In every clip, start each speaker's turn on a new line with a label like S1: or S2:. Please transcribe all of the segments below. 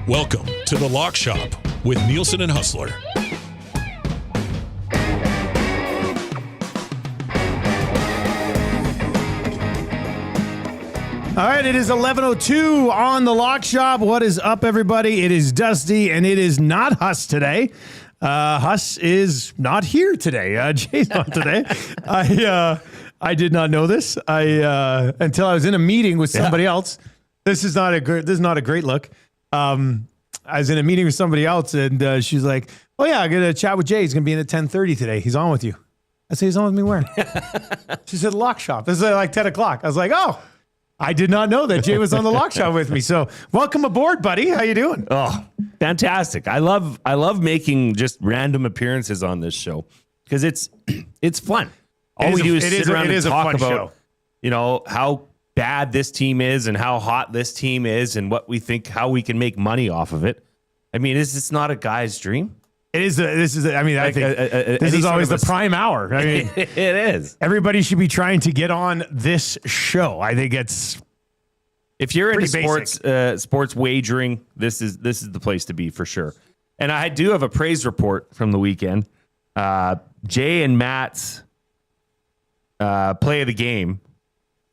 S1: Welcome to The Lock Shop with Nielson and Hustler.
S2: All right, it is 11:02 on The Lock Shop. What is up, everybody? It is Dusty, and it is not Huss today. Huss is not here today. Jay's not today. I did not know this until I was in a meeting with somebody else. This is not a great look. I was in a meeting with somebody else, and she's like, "Oh yeah, I'm gonna chat with Jay. He's gonna be in at 10:30 today. He's on with you." I said, "He's on with me where?" She said, "Lock Shop." This is like 10 o'clock. I was like, "Oh, I did not know that Jay was on the Lock Shop with me." So welcome aboard, buddy. How you doing?
S3: Oh, fantastic! I love making just random appearances on this show because it's fun. All we do is sit around and talk about, how bad this team is and how hot this team is and what we think, how we can make money off of it. I mean, it's not a guy's dream.
S2: I think this is always the prime hour. I mean,
S3: it is.
S2: Everybody should be trying to get on this show. I think
S3: if you're into sports wagering, this is the place to be for sure. And I do have a praise report from the weekend. Jay and Matt's play of the game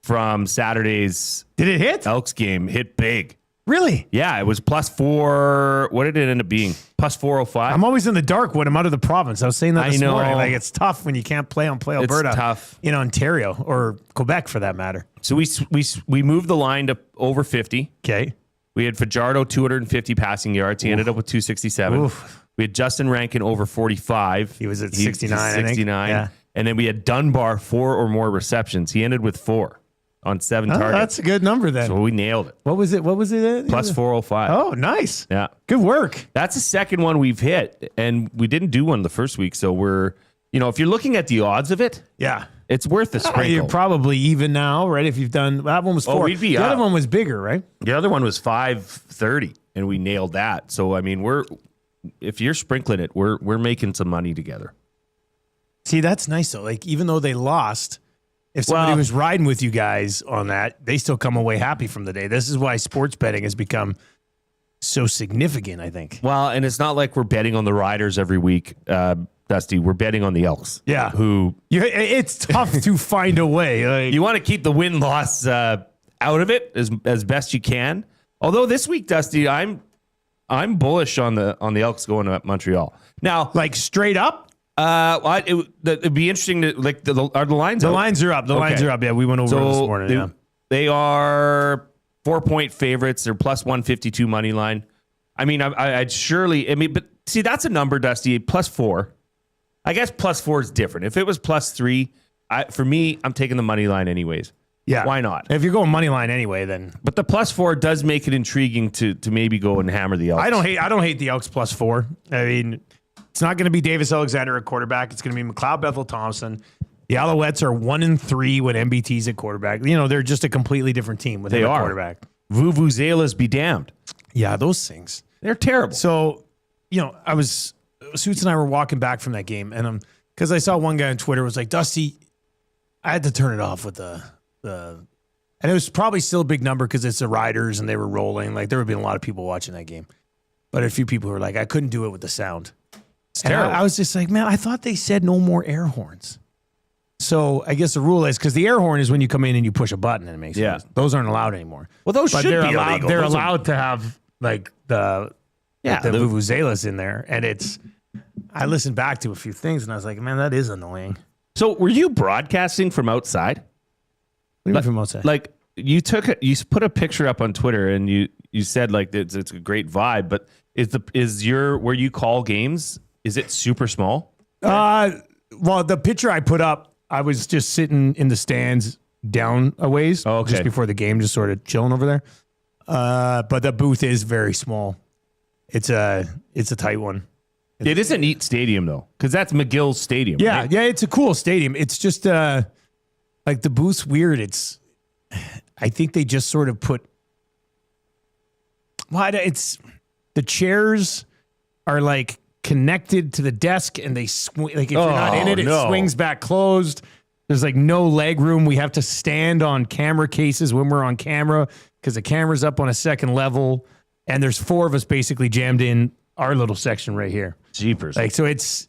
S3: from Saturday's
S2: Did it hit?
S3: Elks game hit big.
S2: Really?
S3: Yeah, it was +4. What did it end up being? +405.
S2: I'm always in the dark when I'm out of the province. I was saying that this morning. Like, it's tough when you can't play Alberta.
S3: It's tough
S2: in Ontario or Quebec for that matter.
S3: So we moved the line to over 50.
S2: Okay.
S3: We had Fajardo 250 passing yards. He ended up with 267.
S2: Oof.
S3: We had Justin Rankin over 45.
S2: He was at 69.
S3: 69.
S2: Yeah.
S3: And then we had Dunbar 4 or more receptions. He ended with 4 on 7 targets.
S2: That's a good number then.
S3: So we nailed it.
S2: What was it?
S3: +405.
S2: Oh, nice.
S3: Yeah.
S2: Good work.
S3: That's the second one we've hit, and we didn't do one the first week. So we're, if you're looking at the odds of it,
S2: yeah,
S3: it's worth the sprinkle.
S2: You're probably even now, right? If you've done, that one was 4.
S3: We'd be
S2: the
S3: up.
S2: other one was bigger, right?
S3: The other one was 530, and we nailed that. So, I mean, if you're sprinkling it, we're making some money together.
S2: See, that's nice though. Like, even though they lost, if somebody was riding with you guys on that, they still come away happy from the day. This is why sports betting has become so significant, I think.
S3: Well, and it's not like we're betting on the Riders every week, Dusty. We're betting on the Elks.
S2: Yeah.
S3: It's
S2: tough to find a way. Like,
S3: you want to keep the win-loss out of it as best you can. Although this week, Dusty, I'm bullish on the Elks going to Montreal. Now,
S2: like straight up?
S3: It'd be interesting to are the lines?
S2: The lines are up. The lines are up. Yeah, we went over this morning.
S3: They are 4-point favorites. They're +152 money line. I mean, I'd surely. But see, that's a number, Dusty. +4. I guess +4 is different. If it was +3, for me, I'm taking the money line anyways.
S2: Yeah,
S3: why not?
S2: If you're going money line anyway, then.
S3: But the +4 does make it intriguing to maybe go and hammer the Elks.
S2: I don't hate the Elks +4. I mean, it's not going to be Davis Alexander at quarterback. It's going to be McLeod Bethel Thompson. The Alouettes are 1-3 when MBT's at quarterback. They're just a completely different team with him at quarterback.
S3: Vuvuzelas be damned.
S2: Yeah, those things.
S3: They're terrible.
S2: So, Suits and I were walking back from that game, and because I saw one guy on Twitter was like, Dusty, I had to turn it off with the and it was probably still a big number because it's the Riders and they were rolling. Like, there would have been a lot of people watching that game. But a few people were like, I couldn't do it with the sound. It's terrible. I was just like, man, I thought they said no more air horns. So I guess the rule is because the air horn is when you come in and you push a button and it makes noise. Those aren't allowed anymore.
S3: Well, those should be illegal.
S2: They're allowed to have like the vuvuzelas in there, and I listened back to a few things and I was like, man, that is annoying.
S3: So were you broadcasting from outside?
S2: What do you mean from outside?
S3: Like you put a picture up on Twitter and you said like it's a great vibe, but where you call games? Is it super small?
S2: Well, the picture I put up, I was just sitting in the stands down a ways, just before the game, just sort of chilling over there. But the booth is very small. it's a tight one.
S3: It is a neat stadium though, because that's McGill's stadium.
S2: Yeah,
S3: right?
S2: yeah, it's a cool stadium. It's just like the booth's weird. I think they just sort of put. It's the chairs are like connected to the desk, and they swing. Like if you're not in it, it swings back closed. There's like no leg room. We have to stand on camera cases when we're on camera because the camera's up on a second level, and there's 4 of us basically jammed in our little section right here.
S3: Jeepers.
S2: Like so, it's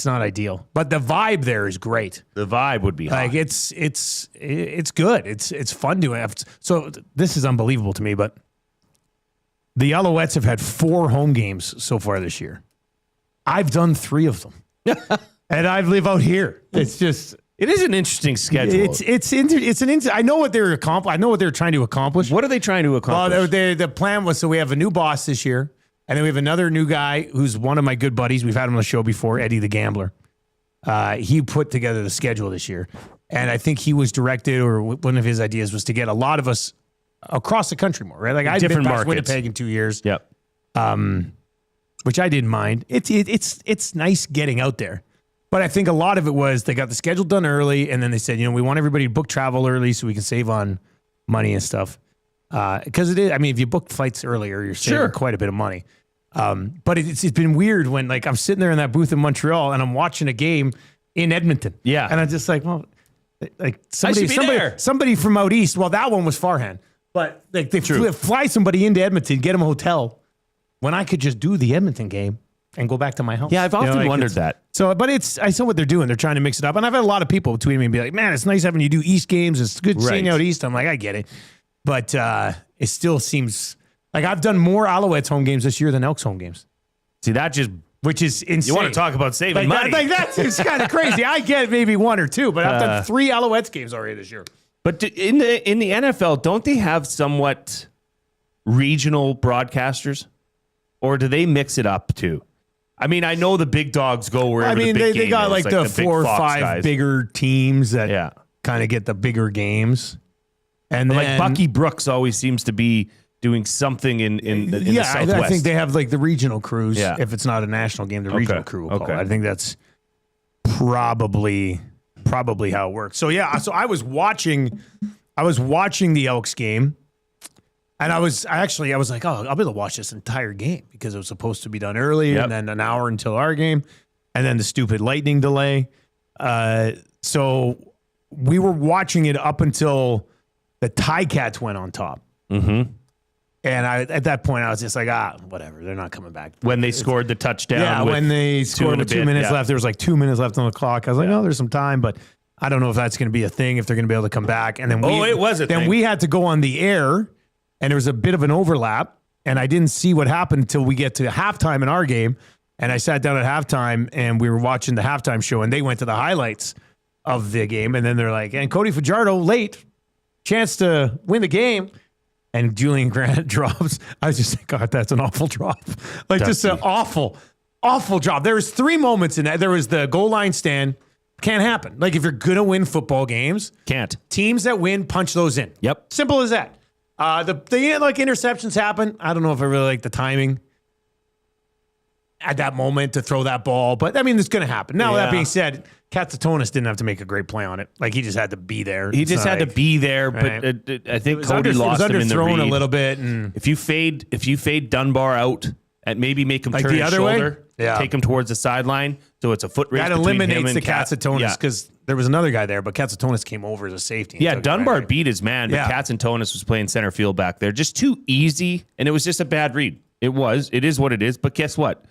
S2: not ideal, but the vibe there is great.
S3: The vibe would be hot.
S2: Like it's good. It's fun doing it. So this is unbelievable to me, but the Alouettes have had 4 home games so far this year. I've done 3 of them, and I live out here. It's just.
S3: It is an interesting schedule.
S2: I know what they're I know what they're trying to accomplish.
S3: What are they trying to accomplish?
S2: Well, the plan was, so we have a new boss this year, and then we have another new guy who's one of my good buddies. We've had him on the show before, Eddie the Gambler. He put together the schedule this year, and I think he was directed, or one of his ideas was to get a lot of us across the country more, right? Like I've been past Winnipeg in 2 years.
S3: Yep.
S2: Which I didn't mind. It's nice getting out there. But I think a lot of it was they got the schedule done early, and then they said, we want everybody to book travel early so we can save on money and stuff. Because it is, if you book flights earlier, you're saving quite a bit of money. But it's been weird when, like, I'm sitting there in that booth in Montreal, and I'm watching a game in Edmonton.
S3: Yeah.
S2: And I'm just like, well, like somebody from out east. Well, that one was Farhan. But like they fly somebody into Edmonton, get them a hotel, when I could just do the Edmonton game and go back to my house.
S3: Yeah, I've often wondered that.
S2: So, but I saw what they're doing. They're trying to mix it up. And I've had a lot of people tweet me and be like, man, it's nice having you do East games. It's good seeing out East. I'm like, I get it. But it still seems like I've done more Alouettes home games this year than Elks home games.
S3: See,
S2: which is insane.
S3: You want to talk about saving money.
S2: That seems kind of crazy. I get maybe 1 or 2, but I've done 3 Alouettes games already this year.
S3: But in the NFL, don't they have somewhat regional broadcasters? Or do they mix it up too? I know the big dogs go wherever the big game
S2: they got
S3: is,
S2: like the 4 or 5 guys. Bigger teams that kind of get the bigger games. And then,
S3: like Bucky Brooks always seems to be doing something in the Southwest.
S2: I think they have like the regional crews. Yeah. If it's not a national game, the regional crew will call it. I think that's probably how it works. So so I was watching the Elks game. And I was like, oh, I'll be able to watch this entire game because it was supposed to be done early and then an hour until our game and then the stupid lightning delay. So we were watching it up until the Ticats went on top. Mm-hmm. And at that point, I was just like, whatever. They're not coming back.
S3: When they scored the touchdown.
S2: Yeah, when they scored with 2 minutes left. There was like 2 minutes left on the clock. I was like, oh, there's some time, but I don't know if that's going to be a thing, if they're going to be able to come back. And then
S3: it was a thing.
S2: Then we had to go on the air. And there was a bit of an overlap, and I didn't see what happened until we get to halftime in our game. And I sat down at halftime, and we were watching the halftime show, and they went to the highlights of the game. And then they're like, and Cody Fajardo, late, chance to win the game. And Julian Grant drops. I was just like, God, that's an awful drop. Like, just an awful, awful drop. There was 3 moments in that. There was the goal line stand. Can't happen. Like, if you're going to win football games.
S3: Can't.
S2: Teams that win, punch those in.
S3: Yep.
S2: Simple as that. The interceptions happen. I don't know if I really like the timing at that moment to throw that ball, but it's going to happen. Now, that being said, Katsatonis didn't have to make a great play on it. Like, he just had to be there.
S3: He just had to be there, but I think Cody lost him in the read.
S2: A little bit. And
S3: if you fade Dunbar out and maybe make him turn his shoulder, take him towards the sideline, so it's a foot race. That eliminates the
S2: Katsatonis because there was another guy there, but Katsatonis came over as a safety.
S3: Yeah, Dunbar beat his man, but Katsatonis was playing center field back there. Just too easy, and it was just a bad read. It is what it is, but guess what?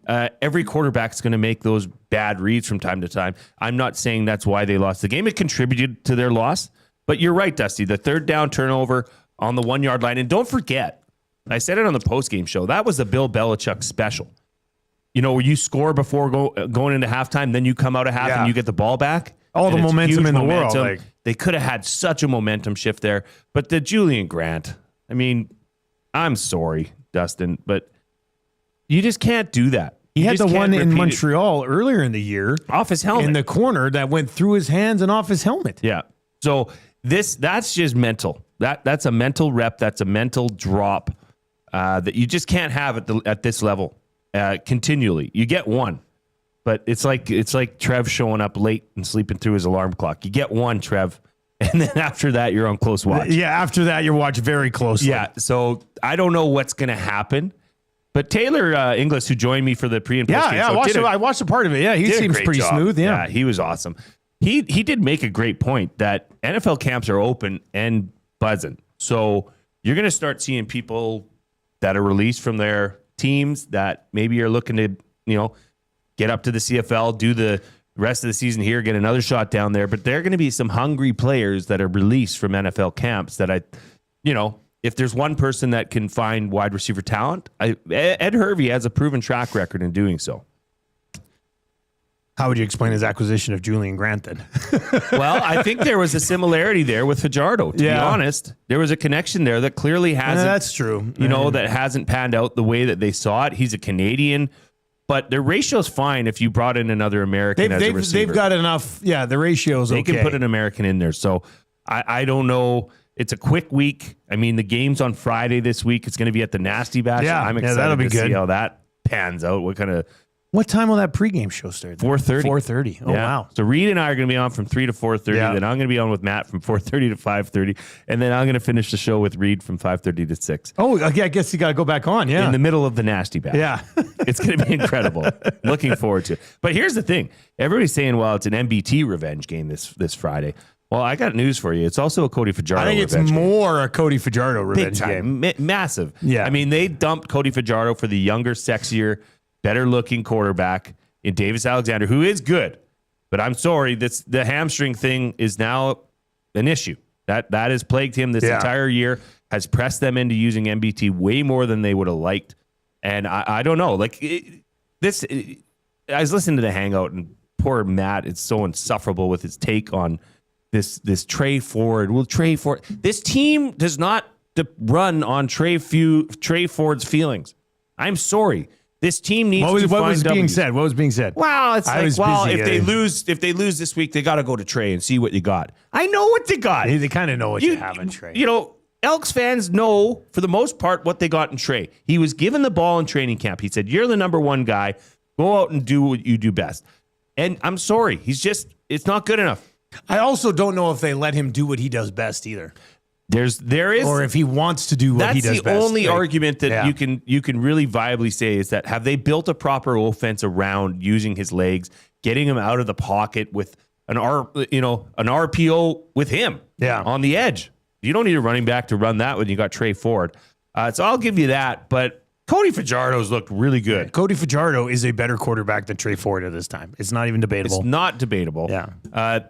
S3: Every quarterback's going to make those bad reads from time to time. I'm not saying that's why they lost the game. It contributed to their loss, but you're right, Dusty. The 3rd down turnover on the 1 yard line, and don't forget, I said it on the postgame show, that was the Bill Belichick special. Where you score before going into halftime, then you come out of half and you get the ball back.
S2: All the momentum in the world.
S3: Like, they could have had such a momentum shift there. But the Julian Grant, I'm sorry, Dustin, but you just can't do that.
S2: He had the one in Montreal earlier in the year.
S3: Off his helmet.
S2: In the corner that went through his hands and off his helmet.
S3: Yeah. So that's just mental. That's a mental rep. That's a mental drop. that you just can't have at this level continually. You get one, but it's like Trev showing up late and sleeping through his alarm clock. You get one, Trev, and then after that, you're on close watch.
S2: Yeah, after that, you're watched very closely.
S3: Yeah, so I don't know what's going to happen. But Taylor Inglis, who joined me for the pre and post game show,
S2: I watched a part of it. Yeah, he seems pretty smooth. Yeah,
S3: he was awesome. He did make a great point that NFL camps are open and buzzing. So you're going to start seeing people that are released from their teams that maybe are looking to, get up to the CFL, do the rest of the season here, get another shot down there. But there are going to be some hungry players that are released from NFL camps that if there's one person that can find wide receiver talent, Ed Hervey has a proven track record in doing so.
S2: How would you explain his acquisition of Julian Grant then?
S3: Well, I think there was a similarity there with Fajardo. To be honest, there was a connection there that clearly hasn't.
S2: That's true.
S3: That hasn't panned out the way that they saw it. He's a Canadian, but their ratio's fine if you brought in another American as a receiver.
S2: They've got enough. Yeah, the ratio's okay.
S3: They can put an American in there. So I don't know. It's a quick week. I mean, the game's on Friday this week. It's going to be at the Nasty Bash.
S2: Yeah,
S3: I'm excited
S2: that'll be
S3: to
S2: good.
S3: see how that pans out.
S2: What time will that pregame show start?
S3: 4:30.
S2: 4:30. Oh, wow.
S3: So Reed and I are going to be on from 3 to 4:30.
S2: Yeah.
S3: Then I'm going to be on with Matt from 4:30 to 5:30. And then I'm going to finish the show with Reed from 5:30 to 6.
S2: Oh, okay, I guess you got to go back on. Yeah.
S3: In the middle of the Nasty Bash.
S2: Yeah.
S3: It's going to be incredible. Looking forward to it. But here's the thing. Everybody's saying, well, it's an MBT revenge game this Friday. Well, I got news for you. It's also a Cody Fajardo revenge game.
S2: I think it's more a Cody Fajardo revenge
S3: game. Massive.
S2: Yeah.
S3: I mean, they dumped Cody Fajardo for the younger, sexier, better-looking quarterback in Davis Alexander, who is good. But I'm sorry, the hamstring thing is now an issue. That has plagued him this entire year, has pressed them into using MBT way more than they would have liked. And I don't know. I was listening to the Hangout, and poor Matt is so insufferable with his take on this Trey Ford. Well, Trey Ford. This team does not run on Trey Ford's feelings. I'm sorry. This team needs to find
S2: What was being said?
S3: Well, it's if they lose this week, they got to go to Trey and see what you got. I know what they got.
S2: They kind of know what you have in Trey.
S3: Elks fans know, for the most part, what they got in Trey. He was given the ball in training camp. He said, you're the number one guy. Go out and do what you do best. And I'm sorry. It's not good enough.
S2: I also don't know if they let him do what he does best either.
S3: There is,
S2: or if he wants to do what he does best.
S3: That's the only argument that you can really viably say is that have they built a proper offense around using his legs, getting him out of the pocket with an RPO with him on the edge. You don't need a running back to run that when you got Trey Ford. So I'll give you that, but Cody Fajardo's looked really good.
S2: Cody Fajardo is a better quarterback than Trey Ford at this time. It's not even debatable.
S3: It's not debatable.
S2: Yeah.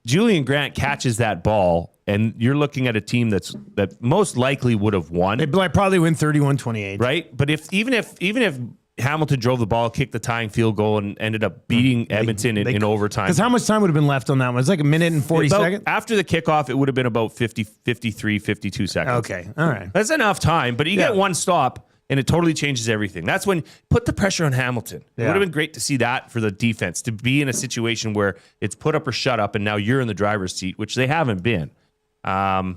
S3: Julian Grant catches that ball, and you're looking at a team that most likely would have won.
S2: They probably win 31-28.
S3: Right? But even if Hamilton drove the ball, kicked the tying field goal, and ended up beating Edmonton in overtime.
S2: Because how much time would have been left on that one? It's like a minute and 40 seconds?
S3: After the kickoff, it would have been about 53, 52 seconds.
S2: Okay. All right.
S3: That's enough time, but you get one stop, and it totally changes everything. That's when put the pressure on Hamilton. It would have been great to see that for the defense, to be in a situation where it's put up or shut up, and now you're in the driver's seat, which they haven't been. Cody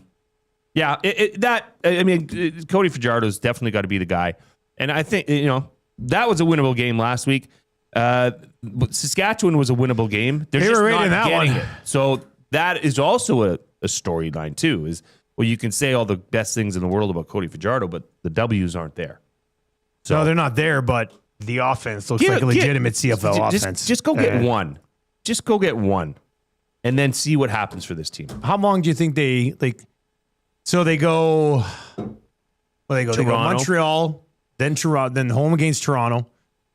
S3: Fajardo's definitely got to be the guy. And I think, that was a winnable game last week. Saskatchewan was a winnable game. They're just not getting it. So that is also a storyline too, you can say all the best things in the world about Cody Fajardo, but the W's aren't there.
S2: So they're not there, but the offense looks like a legitimate CFL offense.
S3: Just go get one. Just go get one. And then see what happens for this team.
S2: How long do you think they so they go They go Montreal, then Toronto, then home against Toronto,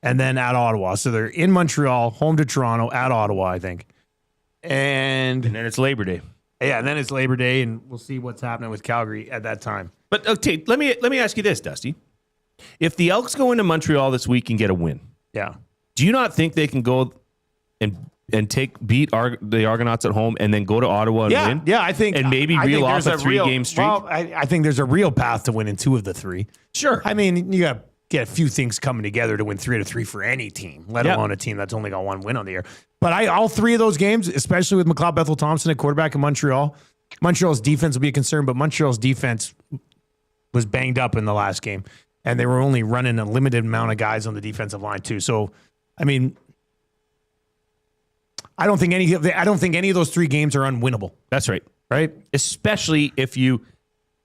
S2: and then at Ottawa. So they're in Montreal, home to Toronto, at Ottawa, I think. And
S3: then it's Labor Day.
S2: Yeah, and then it's Labor Day, and we'll see what's happening with Calgary at that time.
S3: But okay, let me ask you this, Dusty. If the Elks go into Montreal this week and get a win, do you not think they can go and beat the Argonauts at home and then go to Ottawa and win?
S2: Yeah, I think.
S3: And maybe reel off a three-game streak?
S2: Well, I think there's a real path to winning 2 of the 3.
S3: Sure.
S2: I mean, you got to get a few things coming together to win 3 out of 3 for any team, let alone a team that's only got 1 win on the year. But all 3 of those games, especially with McLeod Bethel-Thompson at quarterback in Montreal, Montreal's defense will be a concern, but Montreal's defense was banged up in the last game, and they were only running a limited amount of guys on the defensive line too. So, I mean, I don't think any of those 3 games are unwinnable.
S3: That's right.
S2: Right?
S3: Especially if you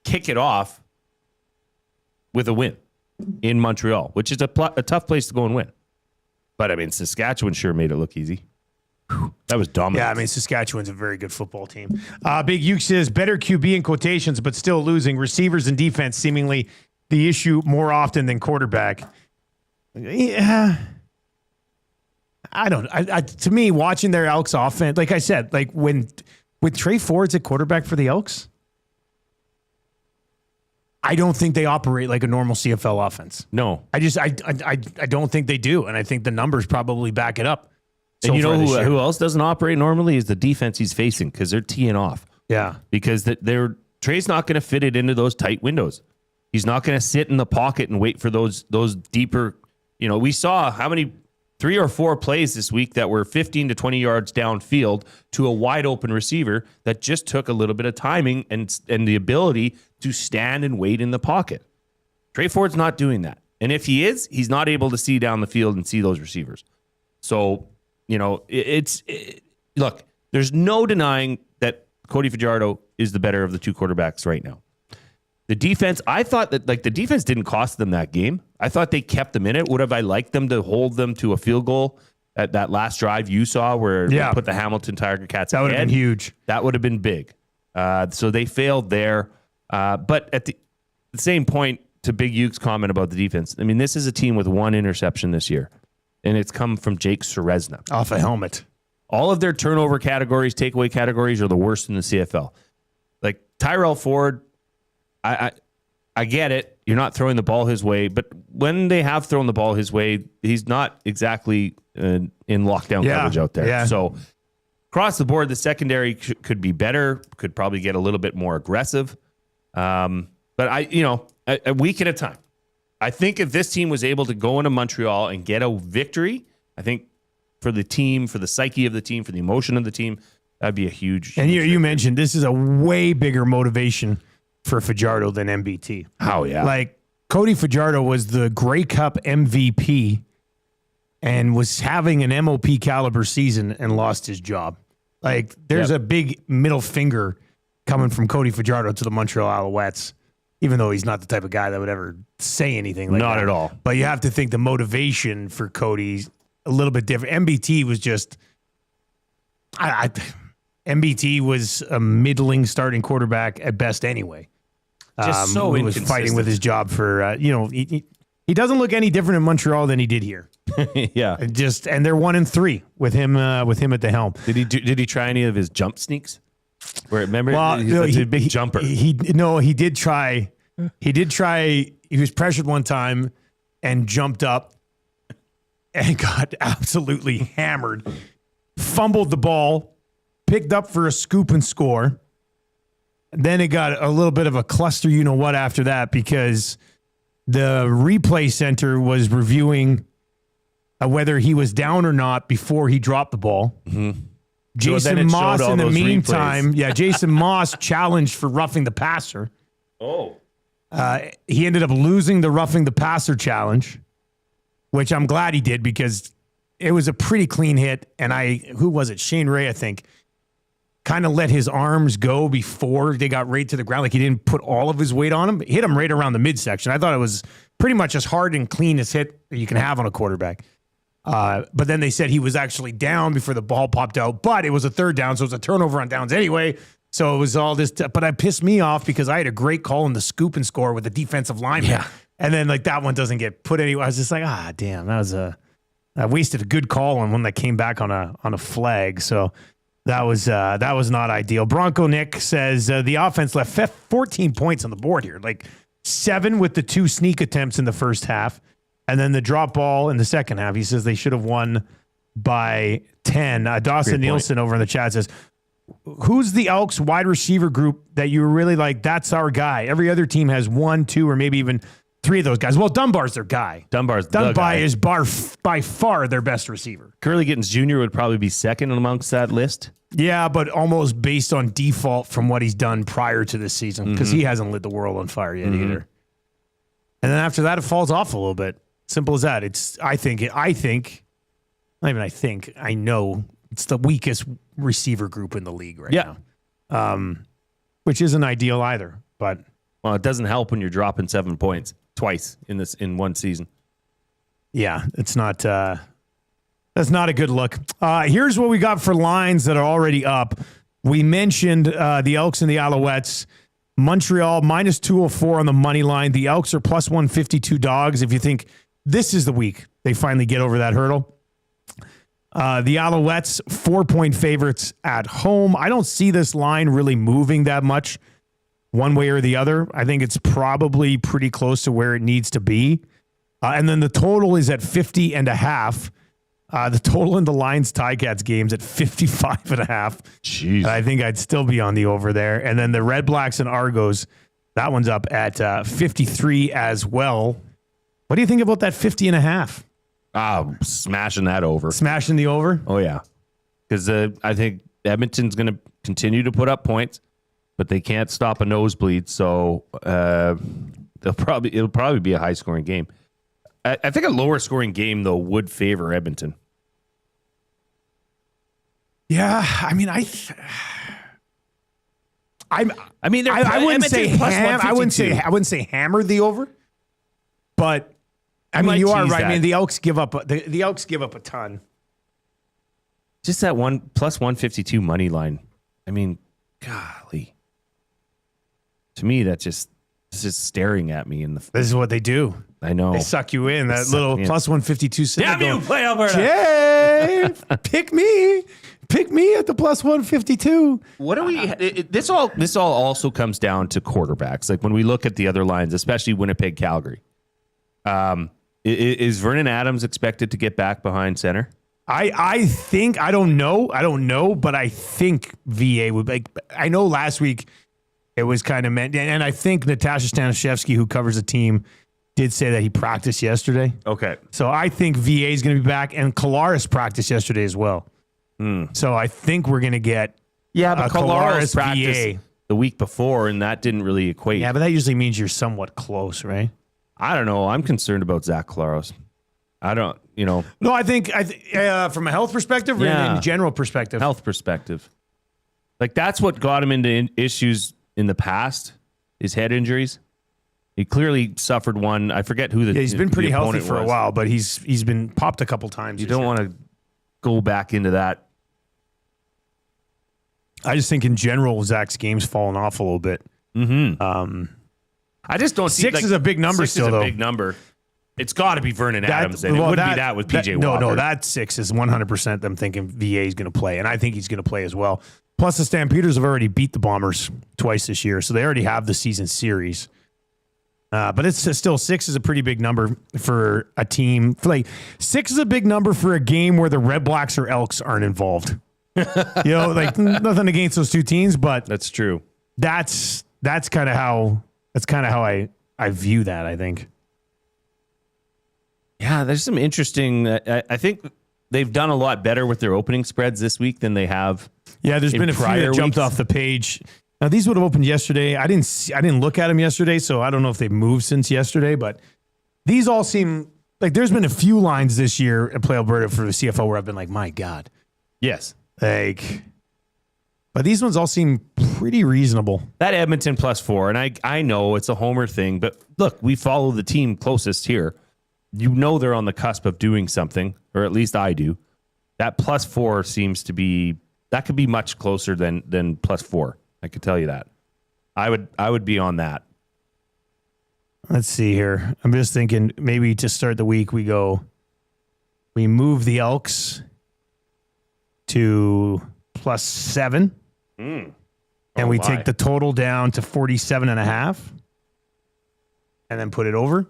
S3: kick it off with a win in Montreal, which is a tough place to go and win. But, I mean, Saskatchewan sure made it look easy. That was dominant.
S2: Yeah, I mean, Saskatchewan's a very good football team. Big Uke says, better QB in quotations, but still losing. Receivers and defense seemingly the issue more often than quarterback. Yeah. To me, watching their Elks offense, like I said, like with Trey Ford's at quarterback for the Elks, I don't think they operate like a normal CFL offense.
S3: No.
S2: I don't think they do, and I think the numbers probably back it up.
S3: And you know who else doesn't operate normally is the defense he's facing, because they're teeing off.
S2: Yeah.
S3: Because Trey's not going to fit it into those tight windows. He's not going to sit in the pocket and wait for those deeper, we saw how many 3 or 4 plays this week that were 15 to 20 yards downfield to a wide open receiver that just took a little bit of timing and the ability to stand and wait in the pocket. Trey Ford's not doing that. And if he is, he's not able to see down the field and see those receivers. So, look, there's no denying that Cody Fajardo is the better of the 2 quarterbacks right now. The defense, I thought that the defense didn't cost them that game. I thought they kept them in it. Would have I liked them to hold them to a field goal at that last drive you saw where they put the Hamilton Tiger Cats ahead?
S2: That would have been huge.
S3: That would have been big. So they failed there. But at the same point, to Big Uke's comment about the defense, I mean, this is a team with 1 interception this year, and it's come from Jake Serezna.
S2: Off a helmet.
S3: All of their turnover categories, takeaway categories are the worst in the CFL. Like Tyrell Ford, I get it. You're not throwing the ball his way, but when they have thrown the ball his way, he's not exactly in lockdown coverage out there.
S2: Yeah.
S3: So across the board, the secondary could be better, could probably get a little bit more aggressive. But a week at a time. I think if this team was able to go into Montreal and get a victory, I think for the team, for the psyche of the team, for the emotion of the team, that'd be a huge.
S2: And you mentioned this is a way bigger motivation for Fajardo than MBT.
S3: Oh, yeah.
S2: Like, Cody Fajardo was the Grey Cup MVP and was having an MOP caliber season and lost his job. Like, there's a big middle finger coming from Cody Fajardo to the Montreal Alouettes, even though he's not the type of guy that would ever say anything like that.
S3: Not at all.
S2: But you have to think the motivation for Cody's a little bit different. MBT was just... MBT was a middling starting quarterback at best anyway.
S3: Just so
S2: he was fighting with his job for, he doesn't look any different in Montreal than he did here.
S3: Yeah.
S2: And they're 1-3 with him at the helm.
S3: Did he try any of his jump sneaks? Remember, he's a big jumper.
S2: He did try. He was pressured one time and jumped up and got absolutely hammered. Fumbled the ball, picked up for a scoop and score. Then it got a little bit of a cluster, after that, because the replay center was reviewing whether he was down or not before he dropped the ball. Mm-hmm. Jason Moss, in the meantime, Jason Moss challenged for roughing the passer.
S3: Oh.
S2: He ended up losing the roughing the passer challenge, which I'm glad he did because it was a pretty clean hit. And who was it? Shane Ray, I think, kind of let his arms go before they got right to the ground. Like he didn't put all of his weight on him. Hit him right around the midsection. I thought it was pretty much as hard and clean as hit you can have on a quarterback. But then they said he was actually down before the ball popped out, but it was a 3rd down, so it was a turnover on downs anyway. So it was all this, but it pissed me off because I had a great call in the scoop and score with the defensive lineman. Yeah. And then that one doesn't get put anywhere. I was just like, damn, I wasted a good call on one that came back on a flag. So that was not ideal. Bronco Nick says the offense left 14 points on the board here, like 7 with the 2 sneak attempts in the first half. And then the drop ball in the second half. He says they should have won by 10. Dustin Nielson over in the chat says, who's the Elks wide receiver group that you really like? That's our guy. Every other team has 1, 2, or maybe even 3 of those guys. Well, Dunbar's their guy. Dunbar is by far their best receiver.
S3: Curly Gittens Jr. would probably be second amongst that list.
S2: Yeah, but almost based on default from what he's done prior to this season because he hasn't lit the world on fire yet either. And then after that, it falls off a little bit. Simple as that. I know it's the weakest receiver group in the league right now. Which isn't ideal either. But
S3: it doesn't help when you're dropping 7 points twice in one season.
S2: Yeah, it's not. That's not a good look. Here's what we got for lines that are already up. We mentioned the Elks and the Alouettes. Montreal minus 204 on the money line. The Elks are plus 152 dogs. If you think this is the week they finally get over that hurdle. The Alouettes 4-point favorites at home. I don't see this line really moving that much one way or the other. I think it's probably pretty close to where it needs to be. And then the total is at 50.5. The total in the Lions Ticats games at 55.5.
S3: Jeez.
S2: I think I'd still be on the over there. And then the Red Blacks and Argos, that one's up at 53 as well. What do you think about that 50.5?
S3: Smashing that over.
S2: Smashing the over?
S3: Oh, yeah. Because I think Edmonton's going to continue to put up points, but they can't stop a nosebleed. So it'll probably be a high-scoring game. I think a lower-scoring game, though, would favor Edmonton.
S2: Yeah, I mean, I wouldn't say hammer the over, but I mean, you are right. I mean, the Elks give up a ton.
S3: Just that plus 152 money line. I mean, golly. To me, that's just staring at me in the.
S2: This is what they do.
S3: I know.
S2: They suck you in. That little plus 152.
S3: Damn you, play Alberta.
S2: Jay, pick me. Pick me at the plus 152.
S3: What do we? This all also comes down to quarterbacks. Like when we look at the other lines, especially Winnipeg, Calgary. Is Vernon Adams expected to get back behind center?
S2: I think I don't know, but I think VA would. Like, I know last week it was kind of meant, and I think Natasha Stanishevsky, who covers the team, did say that he practiced yesterday.
S3: Okay,
S2: so I think VA is going to be back, and Kolaris practiced yesterday as well. So I think we're going to get
S3: but Kolaris practiced
S2: VA
S3: the week before, and that didn't really equate.
S2: Yeah, but that usually means you're somewhat close, right?
S3: I don't know. I'm concerned about Zach Kolaris. I don't, No,
S2: I think from a health perspective or in general perspective?
S3: Health perspective. Like that's what got him into issues in the past, his head injuries. He clearly suffered one. I forget who
S2: he's been pretty healthy for a while, but he's been popped a couple times.
S3: You don't want to go back into that.
S2: I just think in general, Zach's game's fallen off a little bit.
S3: Mm-hmm. I just don't see
S2: 6 is a big number still, though.
S3: Big number. It's got to be Vernon Adams. It wouldn't be that with PJ Walker.
S2: No, that 6 is 100% them thinking VA is going to play, and I think he's going to play as well. Plus, the Stampeders have already beat the Bombers twice this year, so they already have the season series. But it's still 6 is a pretty big number for a team. 6 is a big number for a game where the Red Blacks or Elks aren't involved. Nothing against those two teams, but
S3: that's true.
S2: That's kind of how I view that. I think.
S3: Yeah, there's some interesting. I think they've done a lot better with their opening spreads this week than they have.
S2: Yeah, there's been a few that jumped off the page. Now these would have opened yesterday. I didn't look at them yesterday, so I don't know if they've moved since yesterday. But these all seem like there's been a few lines this year at Play Alberta for the CFO where I've been like, my God,
S3: yes,
S2: but these ones all seem pretty reasonable.
S3: That Edmonton +4, and I know it's a homer thing, but look, we follow the team closest here. They're on the cusp of doing something, or at least I do. That +4 seems to be, that could be much closer than +4. I could tell you that. I would be on that.
S2: Let's see here. I'm just thinking maybe to start the week we move the Elks to +7. And we take the total down to 47.5 and then put it over.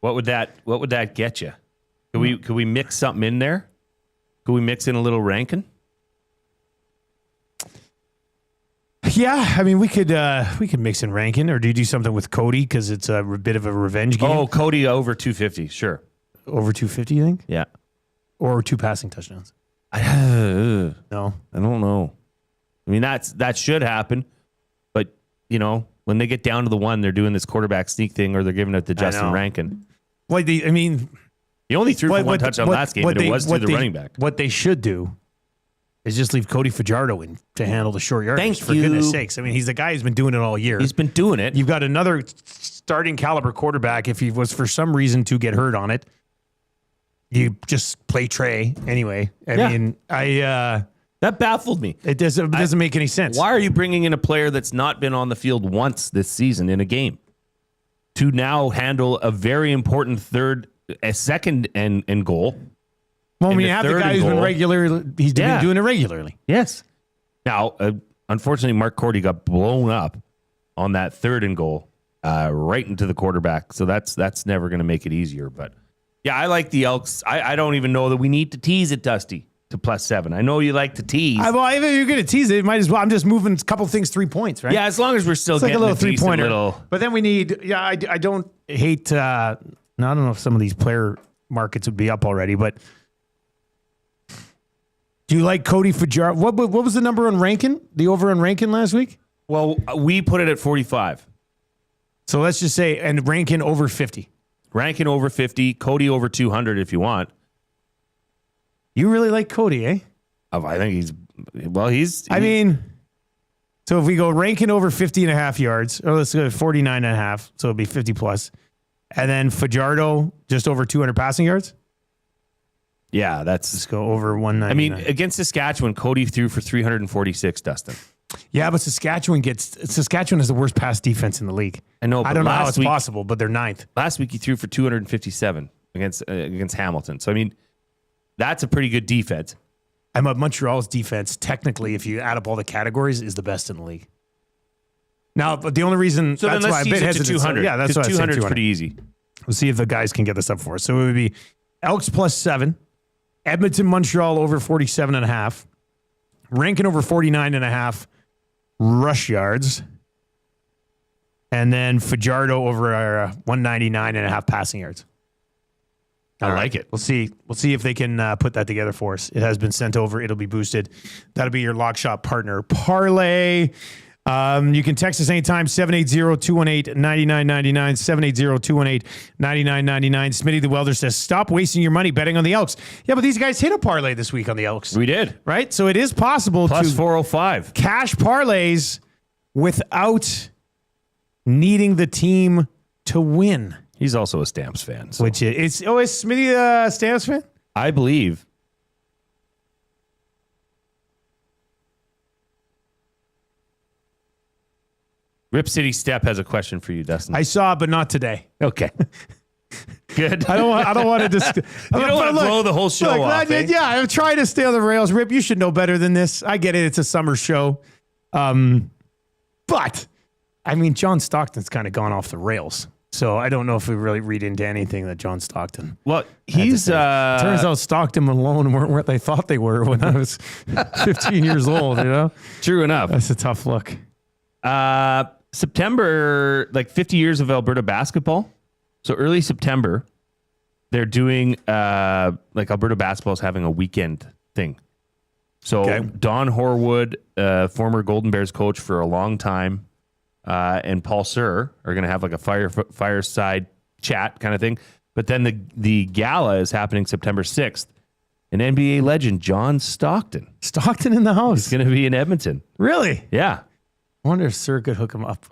S3: What would that get you? Could we mix something in there? Could we mix in a little Rankin?
S2: Yeah, I mean we could mix in Rankin, or do you do something with Cody because it's a bit of a revenge game?
S3: Oh, Cody over 250, sure.
S2: Over 250, you think?
S3: Yeah.
S2: Or 2 passing touchdowns?
S3: No, I don't know. I mean that should happen, but when When they get down to the one, they're doing this quarterback sneak thing, or they're giving it to Justin Rankin.
S2: Well, he
S3: only threw for one touchdown last game, but it was to the running back.
S2: What they should do is just leave Cody Fajardo in to handle the short yardage. For goodness sakes. I mean, he's the guy who's been doing it all year.
S3: He's been doing it.
S2: You've got another starting caliber quarterback. If he was for some reason to get hurt on it, you just play Trey anyway. I mean,
S3: that baffled me.
S2: It doesn't make any sense.
S3: Why are you bringing in a player that's not been on the field once this season in a game to now handle a very important second and goal?
S2: Well, when you have the guy who's been he's been doing it regularly.
S3: Yes. Now, unfortunately, Mark Cordy got blown up on that third and goal right into the quarterback. So that's never going to make it easier. But yeah, I like the Elks. I don't even know that we need to tease it, Dusty, to +7. I know you like to tease.
S2: Well, if you're going to tease it, you might as well. I'm just moving a couple things 3 points, right?
S3: Yeah, as long as we're still
S2: getting
S3: like a little
S2: 3-pointer. But then we need, I don't hate, now I don't know if some of these player markets would be up already, but do you like Cody Fajardo? What was the number on Rankin? The over on Rankin last week?
S3: Well, we put it at 45.
S2: So let's just say, and Rankin over 50.
S3: Rankin over 50, Cody over 200 if you want.
S2: You really like Cody, eh?
S3: I think he's.
S2: So if we go Rankin over 50.5 yards, or let's go 49.5, so it'll be 50 plus. And then Fajardo just over 200 passing yards?
S3: Yeah, let's
S2: go over 199.
S3: I mean, against Saskatchewan, Cody threw for 346, Dustin.
S2: Yeah, but Saskatchewan is the worst pass defense in the league.
S3: I know.
S2: I don't know how it's possible, but they're 9th.
S3: Last week he threw for 257 against Hamilton. So I mean, that's a pretty good defense.
S2: Montreal's defense, technically, if you add up all the categories, is the best in the league. Now, but the only reason
S3: that's why I'm a bit hesitant. 200.
S2: Yeah, that's why
S3: 200 is pretty easy.
S2: We'll see if the guys can get this up for us. So it would be Elks +7, Edmonton, Montreal over 47.5, Rankin over 49.5 rush yards, and then Fajardo over 199.5 passing yards.
S3: I like it.
S2: We'll see if they can put that together for us. It has been sent over. It'll be boosted. That'll be your Lock Shop partner parlay. You can text us anytime, 780-218-9999, 780-218-9999. Smitty the Welder says, stop wasting your money betting on the Elks. Yeah, but these guys hit a parlay this week on the Elks.
S3: We did.
S2: Right? So it is possible
S3: Plus
S2: to
S3: 405.
S2: Cash parlays without needing the team to win.
S3: He's also a Stamps fan. So.
S2: Which is Smitty a Stamps fan?
S3: I believe. Rip City Step has a question for you, Dustin.
S2: I saw it, but not today.
S3: Okay. Good.
S2: I don't want to just.
S3: You don't want to blow the whole show off.
S2: Yeah, I'm trying to stay on the rails. Rip, you should know better than this. I get it. It's a summer show. But, I mean, John Stockton's kind of gone off the rails. So I don't know if we really read into anything that John Stockton.
S3: Well, he's
S2: turns out Stockton and Malone weren't what they thought they were when I was 15 years old. You know,
S3: true enough.
S2: That's a tough look.
S3: September, like 50 years of Alberta basketball. So early September, they're doing like Alberta basketball is having a weekend thing. So Don Horwood, former Golden Bears coach for a long time. And Paul Sir are going to have like a fireside chat kind of thing. But then the gala is happening September 6th. An NBA legend, John Stockton.
S2: Stockton in the house.
S3: He's going to be in Edmonton.
S2: Really?
S3: Yeah.
S2: I wonder if Sir could hook him up.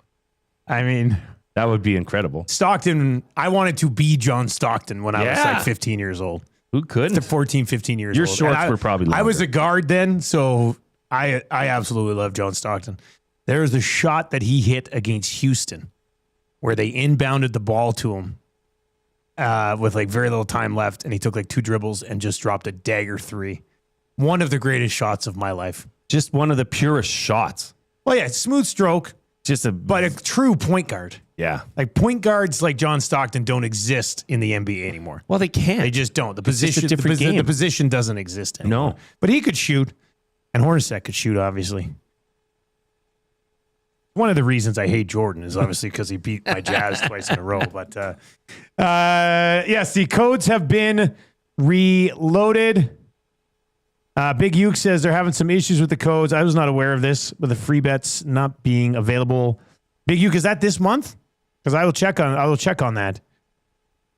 S2: I mean,
S3: that would be incredible.
S2: Stockton, I wanted to be John Stockton when I was like 15 years old.
S3: Who couldn't?
S2: 14, 15 years
S3: Your
S2: old.
S3: Your shorts were probably longer.
S2: I was a guard then, so I absolutely love John Stockton. There was a shot that he hit against Houston where they inbounded the ball to him with like very little time left, and he took like 2 dribbles and just dropped a dagger 3. One of the greatest shots of my life.
S3: Just one of the purest shots.
S2: Well, yeah, smooth stroke, but a true point guard.
S3: Yeah.
S2: Like point guards like John Stockton don't exist in the NBA anymore.
S3: Well, they can't.
S2: They just don't. The
S3: game.
S2: The position doesn't exist anymore.
S3: No.
S2: But he could shoot, and Hornacek could shoot, obviously. One of the reasons I hate Jordan is obviously because he beat my Jazz twice in a row. But yes, the codes have been reloaded. Big Uke says they're having some issues with the codes. I was not aware of this, with the free bets not being available Big U, is that this month? Because I will check on that.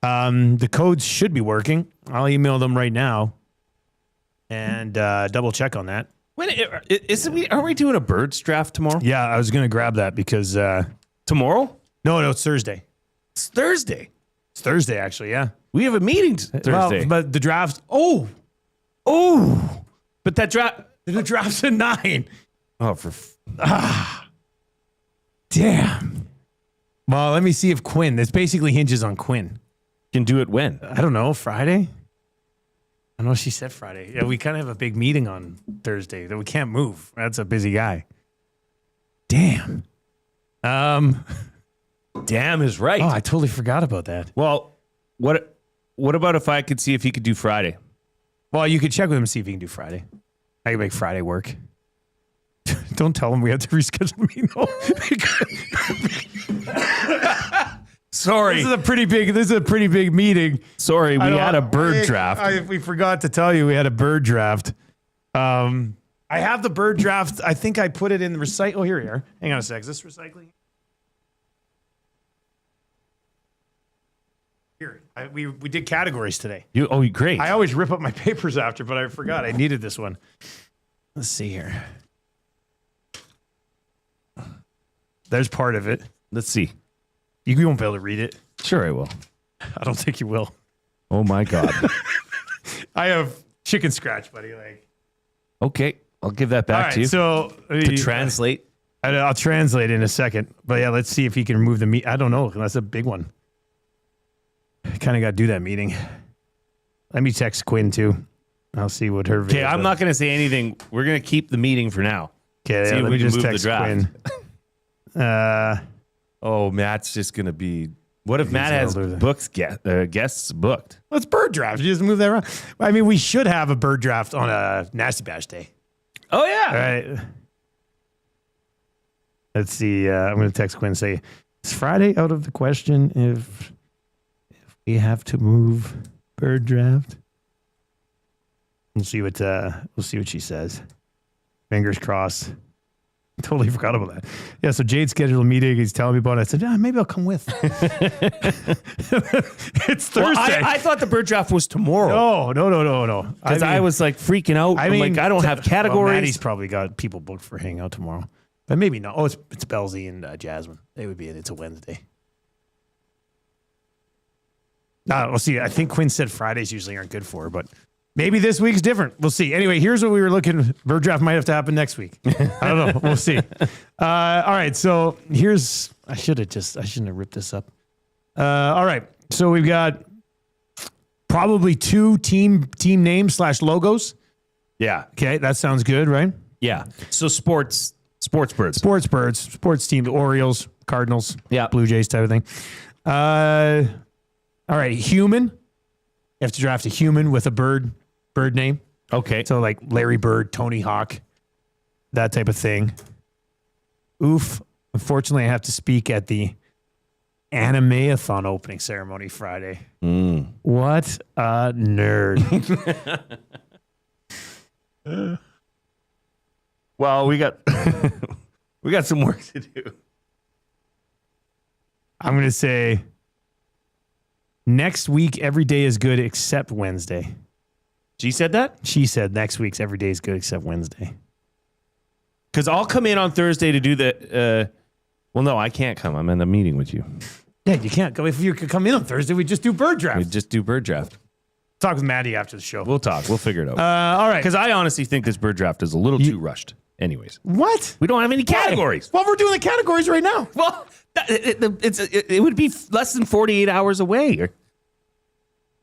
S2: The codes should be working. I'll email them right now and double check on that.
S3: Are we doing a birds draft tomorrow?
S2: Yeah, I was going to grab that because
S3: tomorrow?
S2: No, it's Thursday.
S3: It's Thursday.
S2: It's Thursday, actually. Yeah,
S3: we have a meeting Thursday.
S2: Well, but the draft. Oh,
S3: but that draft.
S2: The draft's at 9.
S3: Oh,
S2: damn. Well, let me see if Quinn. This basically hinges on Quinn.
S3: Can do it when?
S2: I don't know. Friday. I know she said Friday. Yeah, we kind of have a big meeting on Thursday that we can't move. That's a busy guy. Damn.
S3: Damn is right.
S2: Oh, I totally forgot about that.
S3: Well, what about if I could see if he could do Friday?
S2: Well, you could check with him and see if he can do Friday. I can make Friday work. Don't tell him we have to reschedule the meeting. Sorry. This is a pretty big meeting.
S3: Sorry, we had a bird draft.
S2: We forgot to tell you we had a bird draft. I have the bird draft. I think I put it in the recycle. Oh, here we are. Hang on a sec. Is this recycling? Here. We did categories today.
S3: Great.
S2: I always rip up my papers after, but I forgot I needed this one. Let's see here. There's part of it.
S3: Let's see.
S2: You won't be able to read it.
S3: Sure, I will.
S2: I don't think you will.
S3: Oh my God.
S2: I have chicken scratch, buddy.
S3: Okay, I'll give that back to you.
S2: So
S3: to translate.
S2: I'll translate in a second. But yeah, let's see if he can remove the meat. I don't know. That's a big one. Kind of got to do that meeting. Let me text Quinn too. I'll see what her.
S3: Okay, I'm not going to say anything. We're going to keep the meeting for now.
S2: Okay, let me just text Quinn.
S3: Matt's just going to be. What if Matt has guests booked?
S2: Well, it's bird draft. You just move that around. I mean, we should have a bird draft on a Nasty Bash day.
S3: Oh, yeah.
S2: All right. Let's see. I'm going to text Quinn and say, is Friday out of the question if we have to move bird draft? We'll see what she says. Fingers crossed. Totally forgot about that. Yeah, so Jade scheduled a meeting. He's telling me about it. I said, maybe I'll come with. It's Thursday.
S3: Well, I thought the bird draft was tomorrow.
S2: No.
S3: Because I was like freaking out. I don't have categories.
S2: Well, Maddie's probably got people booked for hanging out tomorrow. But maybe not. Oh, it's Belzy and Jasmine. They would be it. It's a Wednesday. We'll see. I think Quinn said Fridays usually aren't good for her, but maybe this week's different. We'll see. Anyway, here's what we were looking. Bird draft might have to happen next week. I don't know. We'll see. All right. So here's. I shouldn't have ripped this up. All right. So we've got probably 2 team names / logos.
S3: Yeah.
S2: Okay, that sounds good, right?
S3: Yeah. So sports birds.
S2: Sports team, the Orioles, Cardinals,
S3: yeah,
S2: Blue Jays type of thing. All right, human. You have to draft a human with a bird name.
S3: Okay.
S2: So like Larry Bird, Tony Hawk, that type of thing. Oof. Unfortunately, I have to speak at the Animeathon opening ceremony Friday. What a nerd.
S3: Well, we got some work to do.
S2: I'm going to say next week, every day is good except Wednesday.
S3: She said that?
S2: She said next week's every day is good except Wednesday.
S3: Because I'll come in on Thursday to do the... well, no, I can't come. I'm in a meeting with you.
S2: Yeah, you can't go. If you could come in on Thursday, we just do bird draft.
S3: We just do bird draft.
S2: Talk with Maddie after the show.
S3: We'll talk. We'll figure it out.
S2: All right.
S3: Because I honestly think this bird draft is a little too rushed. Anyways.
S2: What?
S3: We don't have any categories.
S2: Well, we're doing the categories right now.
S3: Well, it would be less than 48 hours away.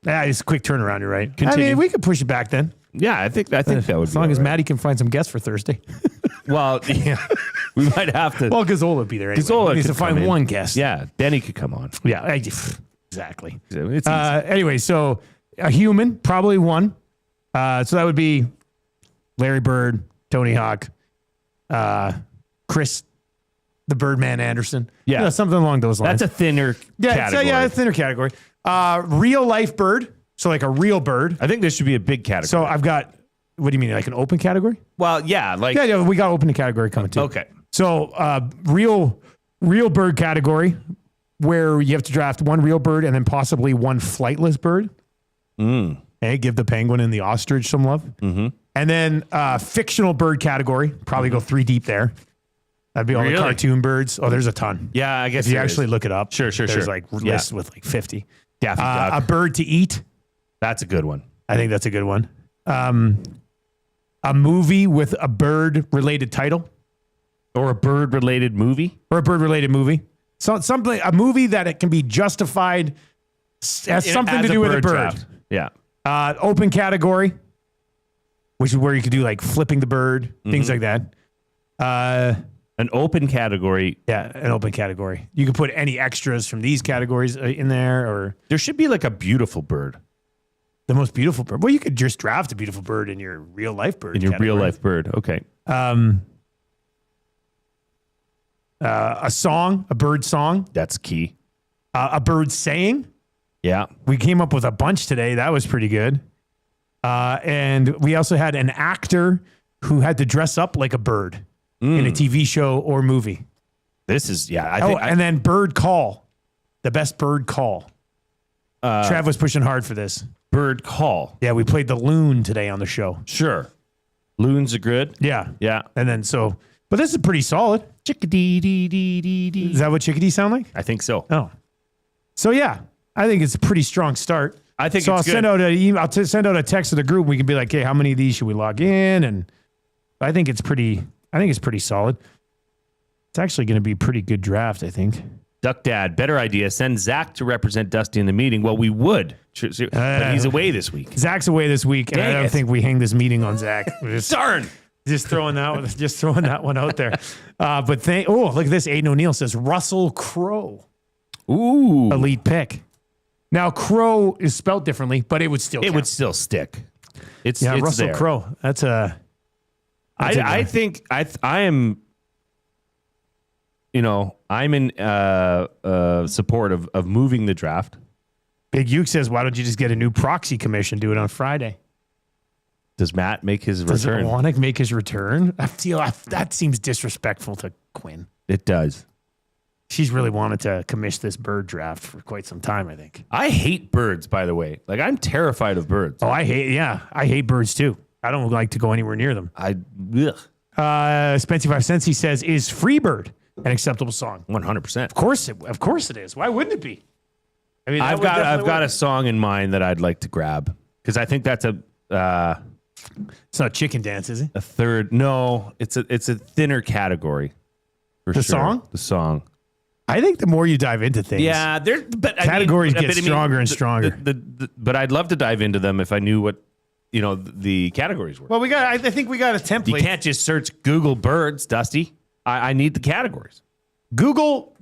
S2: Yeah, it's a quick turnaround, you're right.
S3: Continue.
S2: I mean, we could push it back then.
S3: Yeah, I think that would be
S2: as long as Maddie can find some guests for Thursday.
S3: Well, yeah, we might have to.
S2: Well, Gazzola would be there anyway.
S3: Gazzola
S2: needs to find one guest.
S3: Yeah, Benny could come on.
S2: Yeah, exactly.
S3: It's
S2: anyway, so a human, probably one. So that would be Larry Bird, Tony Hawk, Chris, the Birdman Anderson.
S3: Yeah,
S2: something along those lines.
S3: That's a thinner category.
S2: A thinner category. Real life bird. So like a real bird.
S3: I think this should be a big category.
S2: So I've got, what do you mean, like an open category?
S3: Well, yeah.
S2: Yeah, we got open category coming too.
S3: Okay.
S2: So real real bird category where you have to draft one real bird and then possibly one flightless bird. Hey, give the penguin and the ostrich some love. Mm-hmm. And then fictional bird category, probably go 3 deep there. That'd be all the cartoon birds. Oh, there's a ton.
S3: Yeah, I guess
S2: if you actually look it up.
S3: Sure.
S2: There's like lists with like 50.
S3: Daffy Duck.
S2: A bird to eat.
S3: That's a good one.
S2: I think that's a good one. A movie with a bird-related title.
S3: Or a bird-related movie.
S2: So a movie that it can be justified has something to do with a bird.
S3: Draft. Yeah.
S2: Open category, which is where you could do like flipping the bird, things like that.
S3: An open category.
S2: Yeah, an open category. You could put any extras from these categories in there, or
S3: there should be like a beautiful bird.
S2: The most beautiful bird. Well, you could just draft a beautiful bird in your real life bird.
S3: Real life bird. Okay.
S2: A song, a bird song.
S3: That's key.
S2: A bird saying.
S3: Yeah.
S2: We came up with a bunch today. That was pretty good. And we also had an actor who had to dress up like a bird in a TV show or movie.
S3: This is,
S2: and then bird call. The best bird call. Trav was pushing hard for this.
S3: Bird call.
S2: Yeah, we played the loon today on the show.
S3: Sure. Loons are good.
S2: Yeah.
S3: Yeah.
S2: And then but this is pretty solid. Chickadee-dee-dee-dee-dee. Is that what chickadee sound like?
S3: I think so.
S2: Oh. So yeah, I think it's a pretty strong start.
S3: I think
S2: so.
S3: I'll
S2: send out an email. I'll send out a text to the group. We can be like, hey, how many of these should we log in? And I think it's pretty solid. It's actually going to be a pretty good draft, I think.
S3: Duck Dad, better idea. Send Zach to represent Dusty in the meeting. Well, we would, but he's away this week.
S2: Zach's away this week, and I don't think we hang this meeting on Zach.
S3: Darn.
S2: Just throwing that one out there. But look at this. Aiden O'Neill says Russell Crowe.
S3: Ooh,
S2: elite pick. Now Crowe is spelled differently, but it would still
S3: stick. It's
S2: Russell Crowe. That's a.
S3: I think I am. I'm in support of moving the draft.
S2: Big Uke says, why don't you just get a new proxy commission? Do it on Friday.
S3: Does Matt make his return?
S2: Does Wannick make his return? I feel that seems disrespectful to Quinn.
S3: It does.
S2: She's really wanted to commish this bird draft for quite some time, I think.
S3: I hate birds, by the way. Like, I'm terrified of birds.
S2: Oh, I hate birds too. I don't like to go anywhere near them. Spency 5 Cents, he says, is Freebird an acceptable song?
S3: 100%.
S2: Of course it is. Why wouldn't it be? I mean,
S3: I've got a song in mind that I'd like to grab because I think that's
S2: it's not Chicken Dance, is it?
S3: A third. No, it's a thinner category.
S2: The song?
S3: The song.
S2: I think the more you dive into things, categories get stronger and stronger.
S3: But I'd love to dive into them if I knew what the categories were.
S2: Well, I think we got a template.
S3: You can't just search Google birds, Dusty. I need the categories.
S2: Google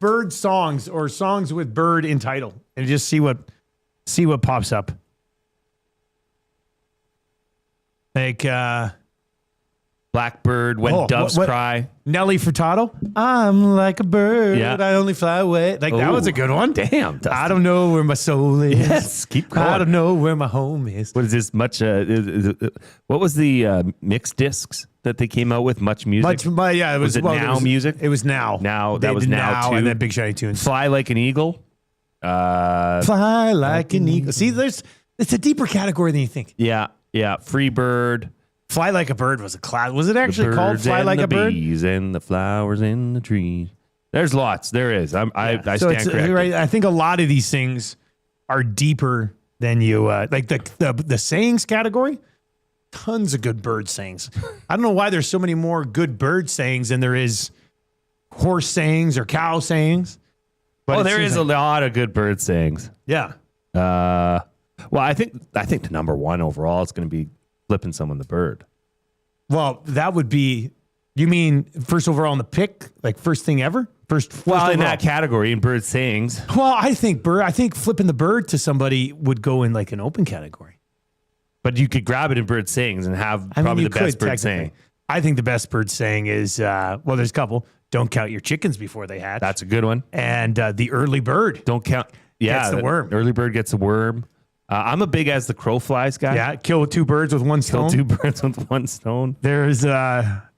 S2: bird songs or songs with bird in title, and just see what pops up. Like
S3: Blackbird, When Doves Cry.
S2: Nelly Furtado. I'm like a bird. Yeah. I only fly away. That was a good one.
S3: Damn. Dusty.
S2: I don't know where my soul is.
S3: Yes. Keep going.
S2: I don't know where my home is.
S3: What is this? What was the mixed discs that they came out with? Much Music?
S2: It was Now
S3: Music?
S2: It was Now.
S3: That was Now too.
S2: And then Big Shiny Tunes.
S3: Fly Like an Eagle.
S2: Fly Like an Eagle. See, it's a deeper category than you think.
S3: Yeah. Freebird.
S2: Fly Like a Bird was a class. Was it actually called Fly Like a Bird?
S3: The bees and the flowers in the trees. There's lots. There is. I stand corrected.
S2: Right. I think a lot of these things are deeper than you like the sayings category. Tons of good bird sayings. I don't know why there's so many more good bird sayings than there is horse sayings or cow sayings.
S3: But there is a lot of good bird sayings.
S2: Yeah.
S3: Well, I think the number one overall is going to be flipping someone the bird.
S2: Well, that would be, you mean first overall in the pick, like first thing ever? First
S3: in
S2: overall.
S3: that category in bird sayings.
S2: Well, I think flipping the bird to somebody would go in like an open category.
S3: But you could grab it in bird sayings and have probably the best bird saying.
S2: I think the best bird saying is, there's a couple. Don't count your chickens before they hatch.
S3: That's a good one.
S2: And the early bird.
S3: Don't count. Yeah,
S2: gets the worm.
S3: Early bird gets a worm. I'm a big as the crow flies guy.
S2: Yeah, kill 2 birds with 1 stone.
S3: Kill 2 birds with 1 stone.
S2: There's
S3: a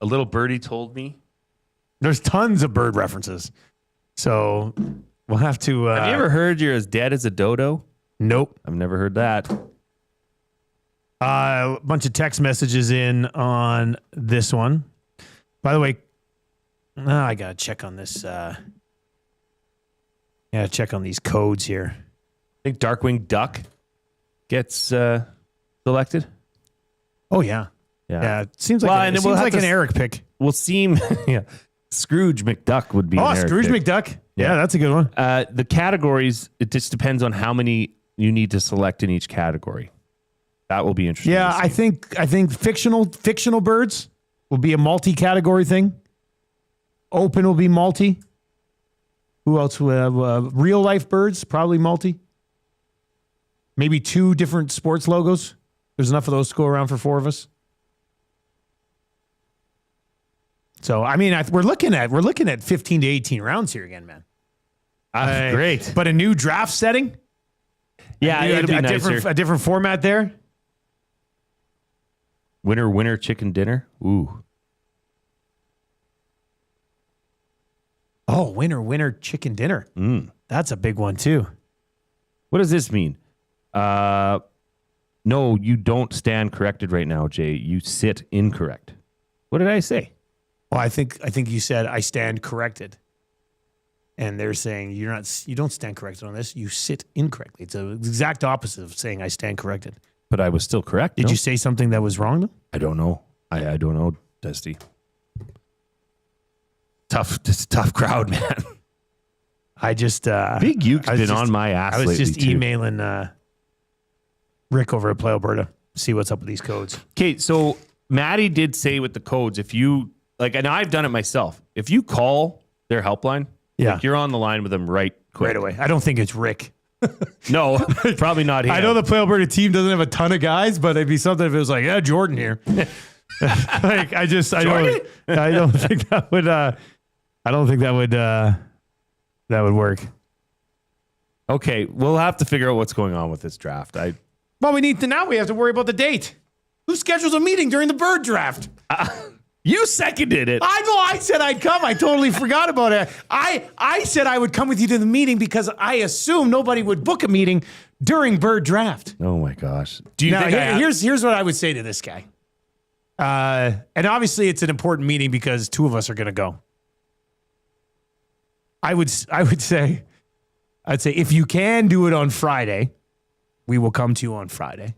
S3: little birdie told me.
S2: There's tons of bird references. So we'll have to.
S3: Have you ever heard you're as dead as a dodo?
S2: Nope.
S3: I've never heard that.
S2: A bunch of text messages in on this one. By the way, I got to check on this. Check on these codes here.
S3: I think Darkwing Duck gets selected.
S2: Oh, yeah.
S3: Yeah.
S2: It seems like, it seems like an Eric pick.
S3: We'll see. Yeah. Scrooge McDuck would be an Eric
S2: Scrooge
S3: pick.
S2: McDuck. Yeah, that's a good one.
S3: The categories, it just depends on how many you need to select in each category. That will be interesting.
S2: Yeah, I think fictional birds will be a multi-category thing. Open will be multi. Who else will have real life birds? Probably multi. Maybe 2 different sports logos. There's enough of those to go around for 4 of us. So I mean, we're looking at 15 to 18 rounds here again, man.
S3: Great,
S2: but a new draft setting.
S3: Yeah, it'll be nicer.
S2: A different format there.
S3: Winner, chicken dinner. Ooh.
S2: Oh, winner, chicken dinner. That's a big one too.
S3: What does this mean? No, you don't stand corrected right now, Jay. You sit incorrect. What did I say?
S2: Well, I think you said I stand corrected. And they're saying you don't stand corrected on this. You sit incorrectly. It's the exact opposite of saying I stand corrected.
S3: But I was still correct.
S2: Did you say something that was wrong though?
S3: I don't know. I don't know, Dusty. Tough crowd, man.
S2: I just
S3: Big Uke's been on my ass.
S2: I was
S3: lately
S2: just
S3: too.
S2: emailing Rick over at Play Alberta, see what's up with these codes.
S3: Okay, so Maddie did say with the codes, if you and I've done it myself. If you call their helpline, you're on the line with them right
S2: away. I don't think it's Rick.
S3: No, probably not him.
S2: I know the Play Alberta team doesn't have a ton of guys, but it'd be something if it was like, Jordan here. I don't think that would. I don't think that would work.
S3: Okay, we'll have to figure out what's going on with this draft.
S2: Well, we have to worry about the date. Who schedules a meeting during the bird draft?
S3: You seconded it.
S2: I know. I said I'd come. I totally forgot about it. I said I would come with you to the meeting because I assumed nobody would book a meeting during bird draft.
S3: Oh my gosh!
S2: Here's what I would say to this guy. And obviously it's an important meeting because 2 of us are going to go. I'd say if you can do it on Friday, we will come to you on Friday.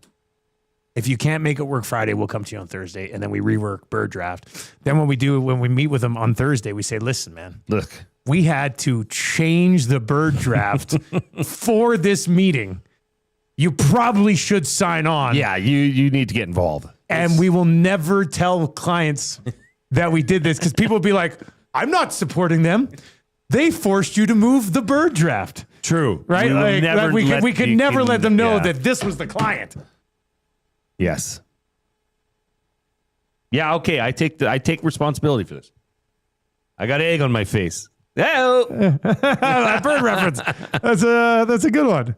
S2: If you can't make it work Friday, we'll come to you on Thursday, and then we rework bird draft. Then when we meet with them on Thursday, we say, listen, man,
S3: look,
S2: we had to change the bird draft for this meeting. You probably should sign on.
S3: Yeah, you need to get involved.
S2: And we will never tell clients that we did this because people will be like, I'm not supporting them. They forced you to move the bird draft.
S3: True.
S2: Right? We could never let them know that this was the client.
S3: Yes. Yeah, okay. I take responsibility for this. I got egg on my face.
S2: That bird reference. That's a good one.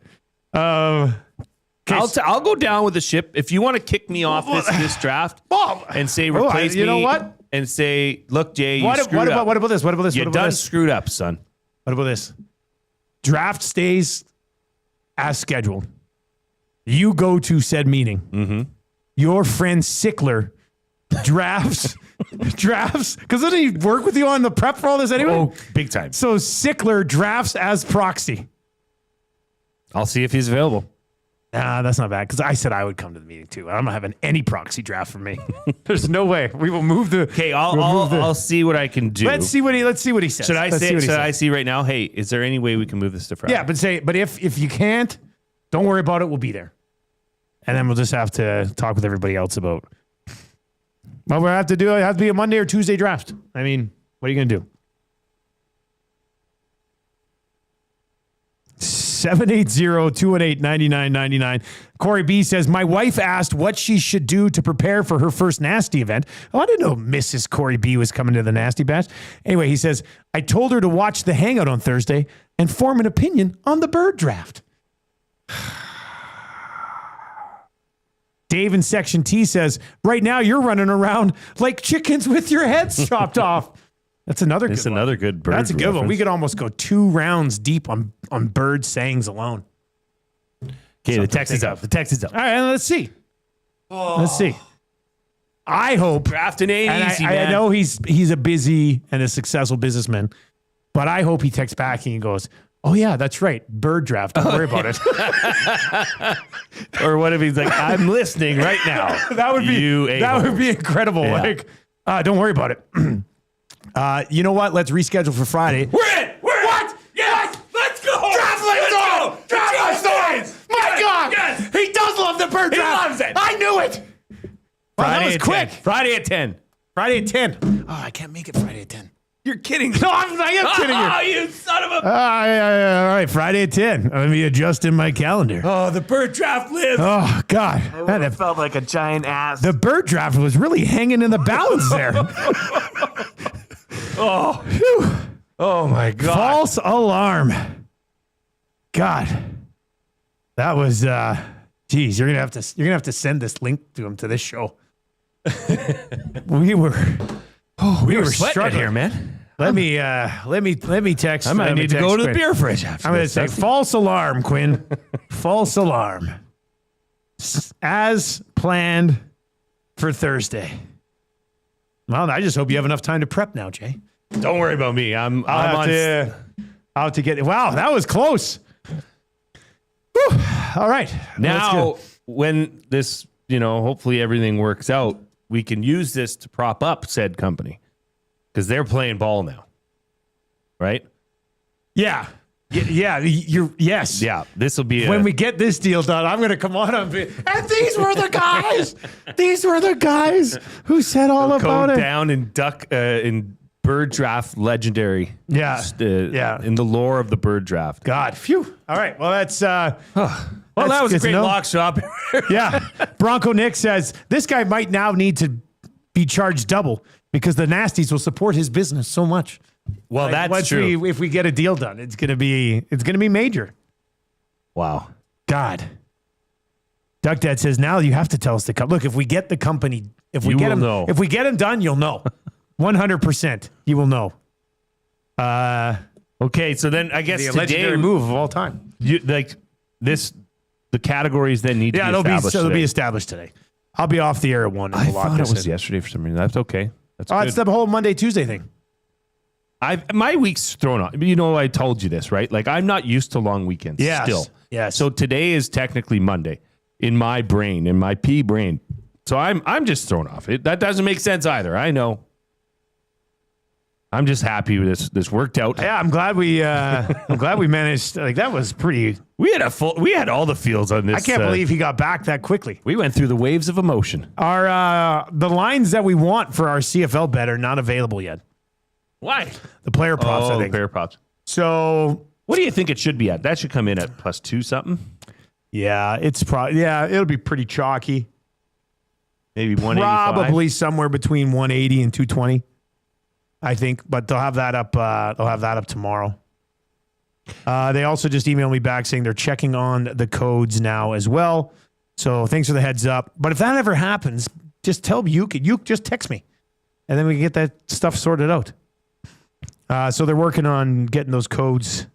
S3: I'll go down with the ship. If you want to kick me off this draft and say replace me,
S2: you know what?
S3: And say, look, Jay, you
S2: what
S3: screwed up.
S2: What about this? What about this?
S3: You done screwed up, son.
S2: What about this? Draft stays as scheduled. You go to said meeting.
S3: Mm-hmm.
S2: Your friend Sickler drafts, because doesn't he work with you on the prep for all this anyway?
S3: Oh, big time.
S2: So Sickler drafts as proxy.
S3: I'll see if he's available.
S2: Nah, that's not bad because I said I would come to the meeting too. I'm not having any proxy draft for me. There's no way. We will move the.
S3: Okay, I'll see what I can do.
S2: Let's see what he says.
S3: Should I see right now? Hey, is there any way we can move this to Friday?
S2: Yeah, but if you can't, don't worry about it. We'll be there, and then we'll just have to talk with everybody else about. Well, we'll have to do it. It has to be a Monday or Tuesday draft. I mean, what are you gonna do? 780-218-9999. Corey B says, my wife asked what she should do to prepare for her first nasty event. Oh, I didn't know Mrs. Corey B was coming to the nasty bash. Anyway, he says, I told her to watch the hangout on Thursday and form an opinion on the bird draft. Dave in Section T says, right now you're running around like chickens with your heads chopped off. That's another good one.
S3: Another good bird.
S2: That's a good
S3: reference.
S2: one. We could almost go 2 rounds deep on bird sayings alone.
S3: Okay, the text is up. The text is up.
S2: All right, let's see. Let's see. I hope
S3: Drafting ain't easy,
S2: I
S3: man.
S2: know he's a busy and a successful businessman, but I hope he texts back and he goes, "Oh yeah, that's right, bird draft. Don't worry about it."
S3: Or what if he's like, "I'm listening right now."
S2: That would be incredible.
S3: Yeah.
S2: Like, don't worry about it. You know what? Let's reschedule for Friday.
S3: We're in. What? Yes. Let's go.
S2: Draft my stories. My God,
S3: Yes.
S2: he does love the bird draft.
S3: He loves it.
S2: I knew it. Well, that was quick.
S3: Friday at 10.
S2: Friday at 10. Oh, I can't make it Friday at 10.
S3: You're kidding.
S2: No, I am kidding you.
S3: Oh, you son of a.
S2: All right, Friday at 10. Let me adjust in my calendar.
S3: Oh, the bird draft lives.
S2: Oh, God. Man,
S3: It felt like a giant ass.
S2: the bird draft was really hanging in the balance there.
S3: Oh my God.
S2: False alarm. God. That was geez, you're gonna have to send this link to him to this show. we were
S3: sweating
S2: struggling
S3: here, man.
S2: Let me text.
S3: I might need to go to the
S2: Quinn.
S3: beer fridge after
S2: I'm going to
S3: this.
S2: say false alarm, Quinn. False alarm. As planned for Thursday. Well, I just hope you have enough time to prep now, Jay.
S3: Don't worry about me. I'm
S2: I'll have to get. Wow, that was close. Whew. All right.
S3: Now, when this, hopefully everything works out, we can use this to prop up said company because they're playing ball now, right?
S2: Yeah. Yes.
S3: Yeah, this will be
S2: When we get this deal done, I'm going to come on and these were the guys. These were the guys who said all about it.
S3: down in in bird draft legendary.
S2: Yeah.
S3: In the lore of the bird draft.
S2: God, phew. All right. Well, that's
S3: Well, that was a
S2: good to
S3: great
S2: know.
S3: lock shop.
S2: Yeah. Bronco Nick says this guy might now need to be charged double because the nasties will support his business so much.
S3: Well, that's
S2: Once
S3: true.
S2: if we get a deal done, it's gonna be major.
S3: Wow.
S2: God. Duck Dad says now you have to tell us to come. Look, if we get the company, if we
S3: You
S2: get
S3: will
S2: him,
S3: know.
S2: if we get him done, you'll know. 100%. You will know.
S3: Okay, so then I guess
S2: The
S3: today
S2: legendary move of all time.
S3: the categories then need to be established.
S2: They'll be
S3: today.
S2: established today. I'll be off the air at 1.
S3: I thought it was yesterday for some reason. That's okay. That's good.
S2: It's the whole Monday, Tuesday thing.
S3: My week's thrown off. I told you this, right? Like I'm not used to long weekends.
S2: Yes.
S3: Still.
S2: Yes.
S3: So today is technically Monday in my brain, in my pea brain. So I'm just thrown off. That doesn't make sense either. I know. I'm just happy with this worked out.
S2: Yeah, I'm glad we managed. Like that was pretty.
S3: We had all the fields on this.
S2: I can't believe he got back that quickly.
S3: we went through the waves of emotion.
S2: Our the lines that we want for our CFL bet are not available yet.
S3: Why?
S2: The player props, I think.
S3: Player props.
S2: So
S3: What do you think it should be at? That should come in at +2 something.
S2: yeah, it'll be pretty chalky.
S3: Maybe 185.
S2: Probably somewhere between 180 and 220. I think, but they'll have that up. They'll have that up tomorrow. They also just emailed me back saying they're checking on the codes now as well. So thanks for the heads up. But if that ever happens, just tell Uke just text me, and then we can get that stuff sorted out. So they're working on getting those codes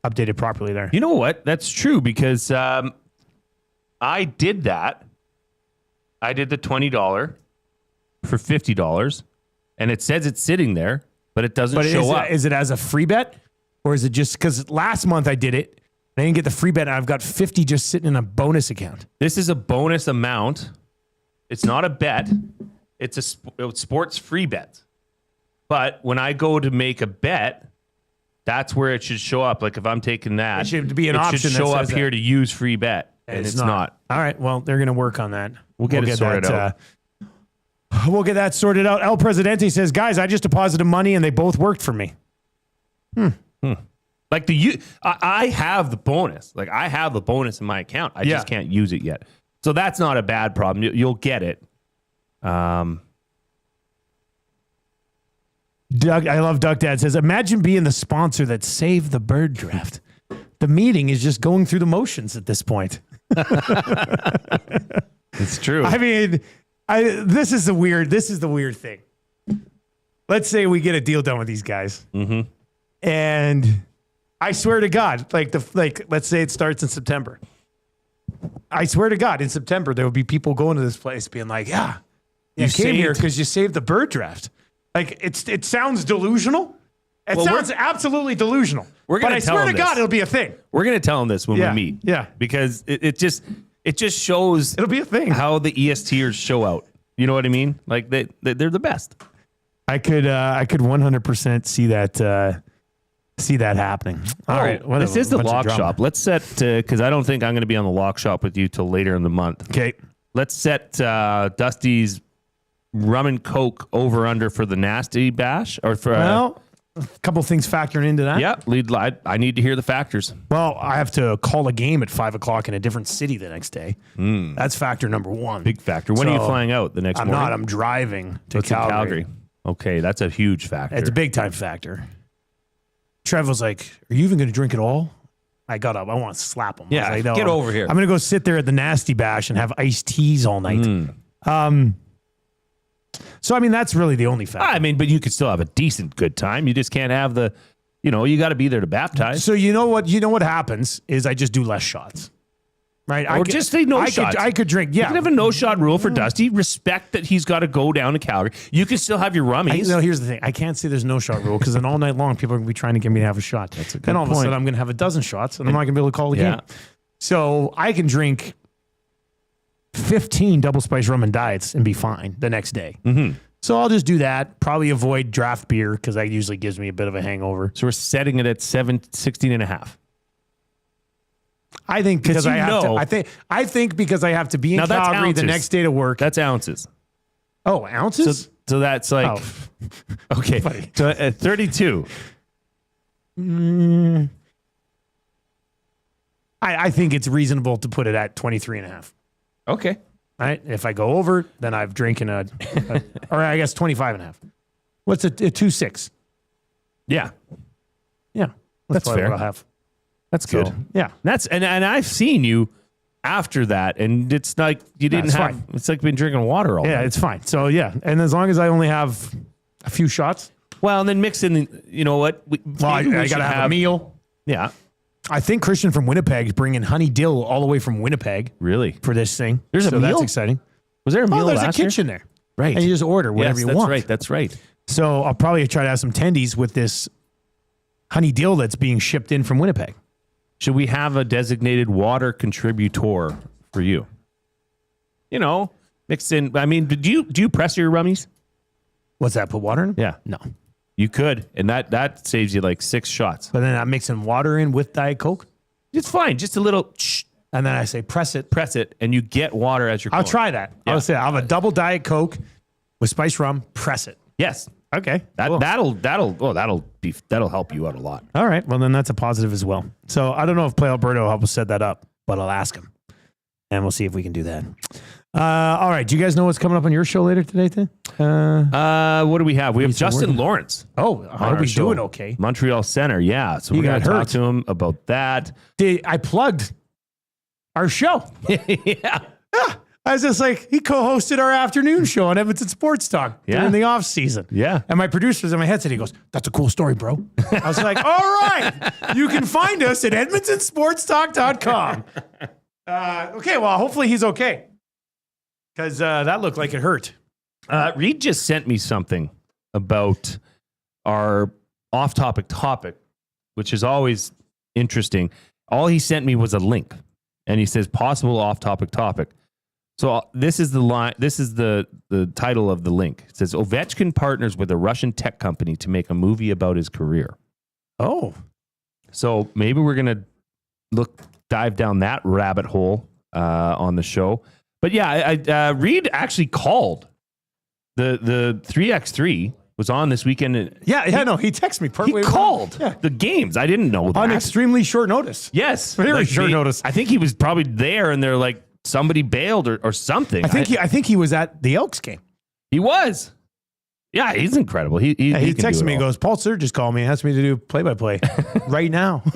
S2: updated properly there.
S3: You know what? That's true because I did that. I did the $20 for $50. And it says it's sitting there, but it doesn't show up.
S2: Is it as a free bet? Or is it just because last month I did it, I didn't get the free bet, and I've got 50 just sitting in a bonus account?
S3: This is a bonus amount. It's not a bet. It's a sports free bet. But when I go to make a bet, that's where it should show up. Like if I'm taking that,
S2: It should be an option
S3: It should
S2: that
S3: show up
S2: says
S3: here
S2: that.
S3: to use free bet, and it's not.
S2: All right, well, they're going to work on that.
S3: We'll get it sorted out.
S2: We'll get that sorted out. El Presidente says, guys, I just deposited money and they both worked for me.
S3: Like I have the bonus. Like I have the bonus in my account. I just can't use it yet. So that's not a bad problem. You'll get it.
S2: Doug, I love Duck Dad says, imagine being the sponsor that saved the bird draft. The meeting is just going through the motions at this point.
S3: It's true.
S2: I mean, this is the weird thing. let's say we get a deal done with these guys.
S3: Mm-hmm.
S2: And I swear to God, let's say it starts in September. I swear to God, in September, there will be people going to this place being like, you came here because you saved the bird draft. Like, it sounds delusional. It sounds absolutely delusional. But I swear to God, it'll be a thing.
S3: We're going to tell them this when we meet.
S2: Yeah.
S3: Because it just shows
S2: it'll be a thing
S3: how the ESTers show out. You know what I mean? Like, they're the best.
S2: I could 100% see that happening. All right.
S3: This is the lock shop. Let's set, because I don't think I'm going to be on the lock shop with you till later in the month.
S2: Okay.
S3: Let's set Dusty's rum and coke over under for the nasty bash, or for
S2: a couple things factoring into that.
S3: Yeah, I need to hear the factors.
S2: Well, I have to call a game at 5:00 in a different city the next day. That's factor number one.
S3: Big factor. When are you flying out? The next morning?
S2: I'm not. I'm driving to Calgary.
S3: Okay, that's a huge factor.
S2: It's a big time factor. Trev was like, "Are you even going to drink it all?" I got up. I want to slap him.
S3: Yeah,
S2: I was like,
S3: get over here.
S2: I'm going to go sit there at the Nasty Bash and have iced teas all night. So, I mean, that's really the only factor.
S3: I mean, but you could still have a decent good time. You just can't have the, you got to be there to baptize.
S2: So, you know what happens is I just do less shots. Right?
S3: Or just say no shots.
S2: I could drink, yeah.
S3: You can have a no-shot rule for Dusty. Respect that he's got to go down to Calgary. You can still have your rummies.
S2: Here's the thing. I can't say there's no-shot rule because then all night long, people are going to be trying to get me to have a shot.
S3: That's a good
S2: Then all of a
S3: point.
S2: sudden, I'm going to have a dozen shots, and I'm not going to be able to call the game. So I can drink 15 double spice rum and diets and be fine the next day.
S3: Mm-hmm.
S2: So I'll just do that. Probably avoid draft beer because that usually gives me a bit of a hangover.
S3: So we're setting it at 16.5.
S2: I think because I think because I have to be in Calgary the next day to work.
S3: That's ounces.
S2: Oh, ounces?
S3: So that's like okay. So at 32.
S2: I think it's reasonable to put it at 23.5.
S3: Okay.
S2: Right? If I go over, then I've drinking or I guess 25.5. What's a 2.6?
S3: Yeah.
S2: Yeah.
S3: That's fair.
S2: What I'll have.
S3: That's good.
S2: So, yeah.
S3: That's and I've seen you after that, and it's like you didn't have.
S2: Fine.
S3: It's like been drinking water all.
S2: Yeah,
S3: night.
S2: it's fine. So yeah, and as long as I only have a few shots.
S3: Well, and then mix in. You know what?
S2: I gotta have a meal.
S3: Yeah.
S2: I think Christian from Winnipeg is bringing honey dill all the way from Winnipeg.
S3: Really?
S2: For this thing.
S3: There's a meal?
S2: That's exciting.
S3: Was there a meal
S2: there's
S3: last
S2: a kitchen
S3: year?
S2: there.
S3: Right.
S2: And you just order whatever you want.
S3: That's right.
S2: So I'll probably try to have some tendies with this honey dill that's being shipped in from Winnipeg.
S3: Should we have a designated water contributor for you? Mixed in. I mean, do you press your rummies?
S2: What's that? Put water in them?
S3: Yeah.
S2: No.
S3: You could, and that saves you like 6 shots.
S2: But then I'm mixing water in with Diet Coke.
S3: It's fine. Just a little.
S2: And then I say, press it,
S3: and you get water as you're going.
S2: I'll try that.
S3: Yeah.
S2: I'll say I'll have a double Diet Coke with spiced rum. Press it.
S3: Yes.
S2: Okay.
S3: That'll help you out a lot.
S2: All right. Well, then that's a positive as well. So I don't know if Play Alberta will help us set that up, but I'll ask him, and we'll see if we can do that. All right. Do you guys know what's coming up on your show later today, Tim?
S3: What do we have? We have Justin Lawrence.
S2: Oh, I hope he's doing okay.
S3: Montreal Center. Yeah. So we're going to talk to him about that.
S2: I plugged our show.
S3: Yeah.
S2: I was just like, he co-hosted our afternoon show on Edmonton Sports Talk during the off season.
S3: Yeah.
S2: And my producer's in my headset. He goes, "That's a cool story, bro." I was like, all right, you can find us at edmontonsportstalk.com. Okay, well, hopefully he's okay. Because that looked like it hurt.
S3: Reed just sent me something about our off-topic topic, which is always interesting. All he sent me was a link. And he says, possible off-topic topic. So this is the line. This is the title of the link. It says Ovechkin partners with a Russian tech company to make a movie about his career.
S2: Oh,
S3: so maybe we're gonna dive down that rabbit hole on the show. But yeah, Reed actually called the 3x3 was on this weekend.
S2: No, he texted me.
S3: He called the games. I didn't know that
S2: on extremely short notice.
S3: Yes,
S2: very short notice.
S3: I think he was probably there, and they're like. Somebody bailed or something.
S2: I think he was at the Elks game.
S3: He was. Yeah, he's incredible. He
S2: texted me and goes, "Paul Sir just called me and asked me to do play-by-play right now." All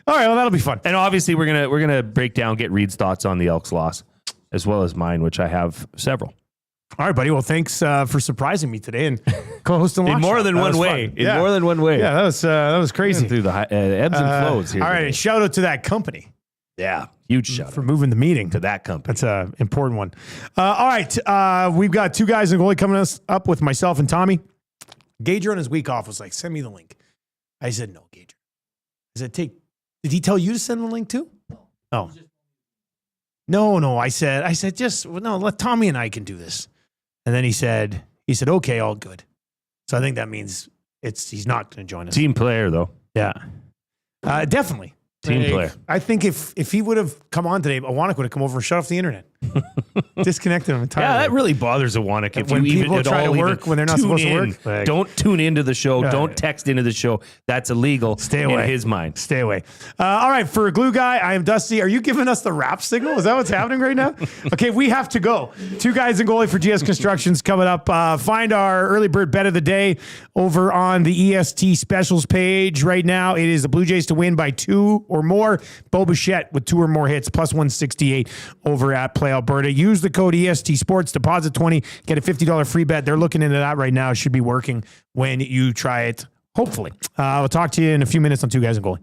S2: right, well, that'll be fun.
S3: And obviously we're gonna break down, get Reed's thoughts on the Elks loss, as well as mine, which I have several.
S2: All right, buddy. Well, thanks for surprising me today and co-hosting
S3: in more than one way. In more than one way.
S2: Yeah, that was crazy.
S3: Through the ebbs and flows here.
S2: All right, and shout out to that company.
S3: Yeah, huge shout out
S2: for moving the meeting
S3: to that company.
S2: That's an important one. All right, we've got two guys in goalie coming up with myself and Tommy. Gager on his week off was like, send me the link. I said, no, Gager. I said, did he tell you to send the link too? Oh. No. I said, let Tommy and I can do this. And then he said, okay, all good. So I think that means he's not going to join us.
S3: Team player, though.
S2: Yeah. Definitely.
S3: Team player.
S2: I think if he would have come on today, Awanek would have come over and shut off the internet. Disconnected him entirely.
S3: Yeah, that really bothers Awanek. If
S2: when
S3: you
S2: people try to work when they're not supposed to work.
S3: Like, don't tune into the show. Don't text into the show. That's illegal.
S2: Stay away.
S3: In his mind.
S2: Stay away. All right, for a glue guy, I am Dusty. Are you giving us the rap signal? Is that what's happening right now? Okay, we have to go. Two guys in goalie for GS Construction's coming up. Find our early bird bet of the day over on the EST specials page right now. It is the Blue Jays to win by 2 or more. Bo Bichette with 2 or more hits, plus 168 over at Play Alberta. Use the code EST Sports, deposit 20, get a $50 free bet. They're looking into that right now. It should be working when you try it, hopefully. We'll talk to you in a few minutes on Two Guys in Goalie.